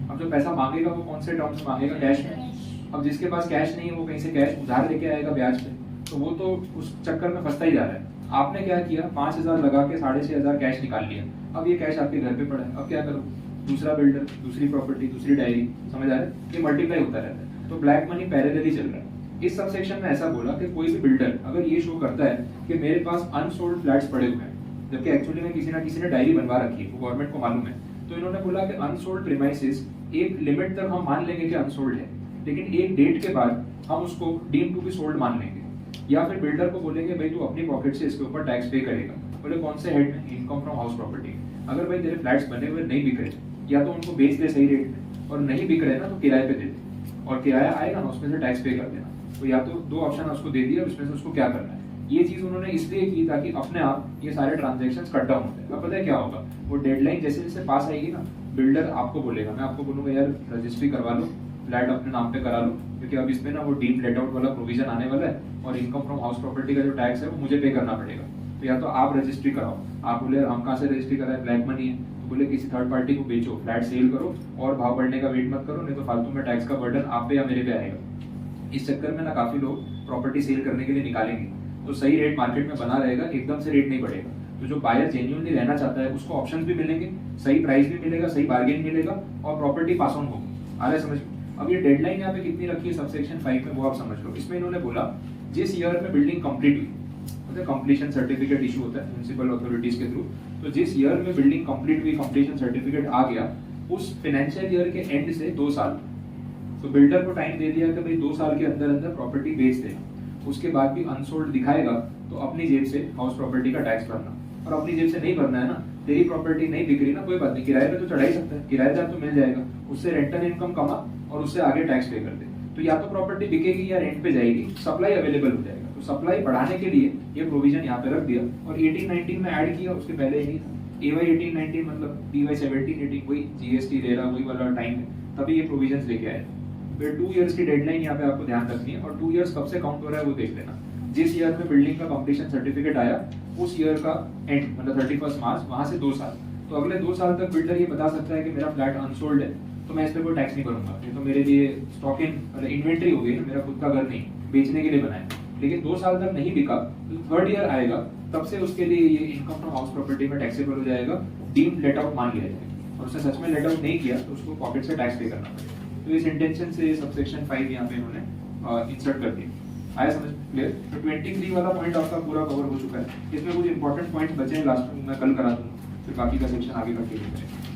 अब जो पैसा मांगेगा वो कौन से टर्म से मांगेगा, कैश में। अब जिसके पास कैश नहीं है वो कहीं से कैश उधार लेके आएगा ब्याज पे, तो वो तो उस चक्कर में फंसता ही जा रहा है। आपने क्या किया, 5000 लगा के 6500 कैश निकाल लिया, अब ये कैश आपके घर पे पड़ा है, अब क्या करो, दूसरा बिल्डर, दूसरी प्रॉपर्टी, दूसरी डायरी, समझ आ रहा है, ये मल्टीप्लाई होता रहता है। तो ब्लैक मनी पैरेलली चल रहा है। इस सब सेक्शन में ऐसा बोला कि कोई भी बिल्डर अगर ये शो करता है कि मेरे पास अनसोल्ड फ्लैट्स पड़े हुए हैं, जबकि एक्चुअली में किसी ना किसी ने डायरी बनवा रखी है, वो गवर्नमेंट को मालूम है, तो इन्होंने बोला कि अनसोल्ड प्रीमाइसेस एक लिमिट तक हम मान लेंगे कि अनसोल्ड है, लेकिन एक डेट के बाद हम उसको डीम टू बी सोल्ड मान लेंगे, या फिर बिल्डर को बोलेंगे भाई तू अपनी पॉकेट से इसके ऊपर टैक्स पे करेगा। बोले कौन से हेड में, इनकम फ्रॉम हाउस प्रॉपर्टी। अगर भाई तेरे फ्लैट्स बने हुए नहीं बिक रहे, या तो उनको बेच दे सही रेट में, और नहीं बिक रहे ना तो किराए पे दे दे, और किराया आएगा ना उसमें से टैक्स पे कर देना। तो या तो 2 ऑप्शन उसको दे दिया, उसमें से उसको क्या करना है। ये चीज उन्होंने इसलिए की ताकि अपने आप ये सारे ट्रांजेक्शन कट डाउन होते हैं। अब पता है क्या होगा, वो डेडलाइन जैसे जैसे पास आएगी ना, बिल्डर आपको बोलेगा, मैं आपको बोलूंगा यार रजिस्ट्री करवा लो, फ्लैट अपने नाम पे करा लो, क्योंकि अब इसमें ना वो डीप लेट आउट वाला प्रोविजन आने वाला है, और इनकम फ्रॉम हाउस प्रॉपर्टी का जो टैक्स है वो मुझे पे करना पड़ेगा। तो या तो आप रजिस्ट्री कराओ, आप बोले हम कहाँ से रजिस्ट्री कराए, ब्लैक मनी है, तो बोले किसी थर्ड पार्टी को बेचो, फ्लैट सेल करो और भाव बढ़ने का वेट मत करो, नहीं तो फालतू में टैक्स का बर्डन आप पे या मेरे पे आएगा। इस चक्कर में ना काफी लोग प्रॉपर्टी सेल करने के लिए निकालेंगे, तो सही रेट मार्केट में बना रहेगा, एकदम से रेट नहीं बढ़ेगा। तो जो बायर जेन्युइनली रहना चाहता है उसको ऑप्शंस भी मिलेंगे, सही प्राइस भी मिलेगा, सही बार्गेन मिलेगा, और प्रॉपर्टी पास ऑन होगी। आ रहा है समझ में। अब ये डेडलाइन यहाँ पे कितनी रखी है सबसेक्शन 5 में, वो आप समझ लो। इसमें इन्होंने बोला जिस ईयर में बिल्डिंग कंप्लीट हुई, मतलब कंप्लीशन सर्टिफिकेट इशू होता है म्युनिसिपल अथॉरिटीज के थ्रू, तो जिस ईयर में बिल्डिंग कंप्लीट हुई, कंप्लीशन सर्टिफिकेट आ गया, उस फाइनेंशियल ईयर के एंड से 2 साल, तो बिल्डर को टाइम दे दिया कि भाई 2 साल के अंदर अंदर प्रॉपर्टी बेच देना। उसके बाद भी अनसोल्ड दिखाएगा तो अपनी जेब से हाउस प्रॉपर्टी का टैक्स भरना, और अपनी जेब से नहीं भरना है ना, तेरी प्रॉपर्टी नहीं बिक रही ना, कोई बात नहीं, किराए पे तो चढ़ा ही सकता है, किराएदार तो मिल जाएगा, उससे रेंटल इनकम कमा और उससे आगे टैक्स पे कर दे। तो या तो प्रॉपर्टी बिकेगी या रेंट पे जाएगी, सप्लाई अवेलेबल हो जाएगा। तो सप्लाई बढ़ाने के लिए ये प्रोविजन यहाँ पे रख दिया, और 18-19 में ऐड किया, उसके पहले नहीं था। AY 18-19 मतलब PY 17-18 वही GST रेरा वही वाला टाइम है, तभी ये प्रोविजन लेके आए। फिर 2 इयर्स की डेडलाइन यहाँ पे आपको ध्यान रखनी है, और 2 इयर्स कब से काउंट हो रहा है वो देख लेना। जिस ईयर में बिल्डिंग का कंप्लीशन सर्टिफिकेट आया उस ईयर का एंड मतलब 31 मार्च, वहां से 2 साल। तो अगले 2 साल तक बिल्डर ये बता सकता है कि मेरा फ्लैट अनसोल्ड है, तो मैं इस पर कोई टैक्स नहीं भरूंगा, ये तो मेरे लिए स्टॉक इन मतलब इन्वेंट्री हो गई है, मेरा खुद का घर नहीं, बेचने के लिए बनाया। लेकिन 2 साल तक नहीं बिका, तो 3rd ईयर आएगा, तब से उसके लिए ये इनकम फ्रॉम हाउस प्रॉपर्टी में टैक्सेबल हो जाएगा, डीम्ड लेट आउट मान लिया जाएगा, और उसने सच में लेट आउट नहीं किया तो उसको पॉकेट से टैक्स पे करना पड़ेगा। तो इस इंटेंशन से सबसेक्शन 5 यहाँ पे इन्होंने इंसर्ट कर दिया। आया समझ क्लियर? तो 23 वाला पॉइंट आपका पूरा कवर हो चुका है। इसमें कुछ इंपॉर्टेंट पॉइंट बचे हैं, लास्ट में मैं कल करा दूंगा, फिर बाकी का सेक्शन आगे कंटिन्यू करेंगे।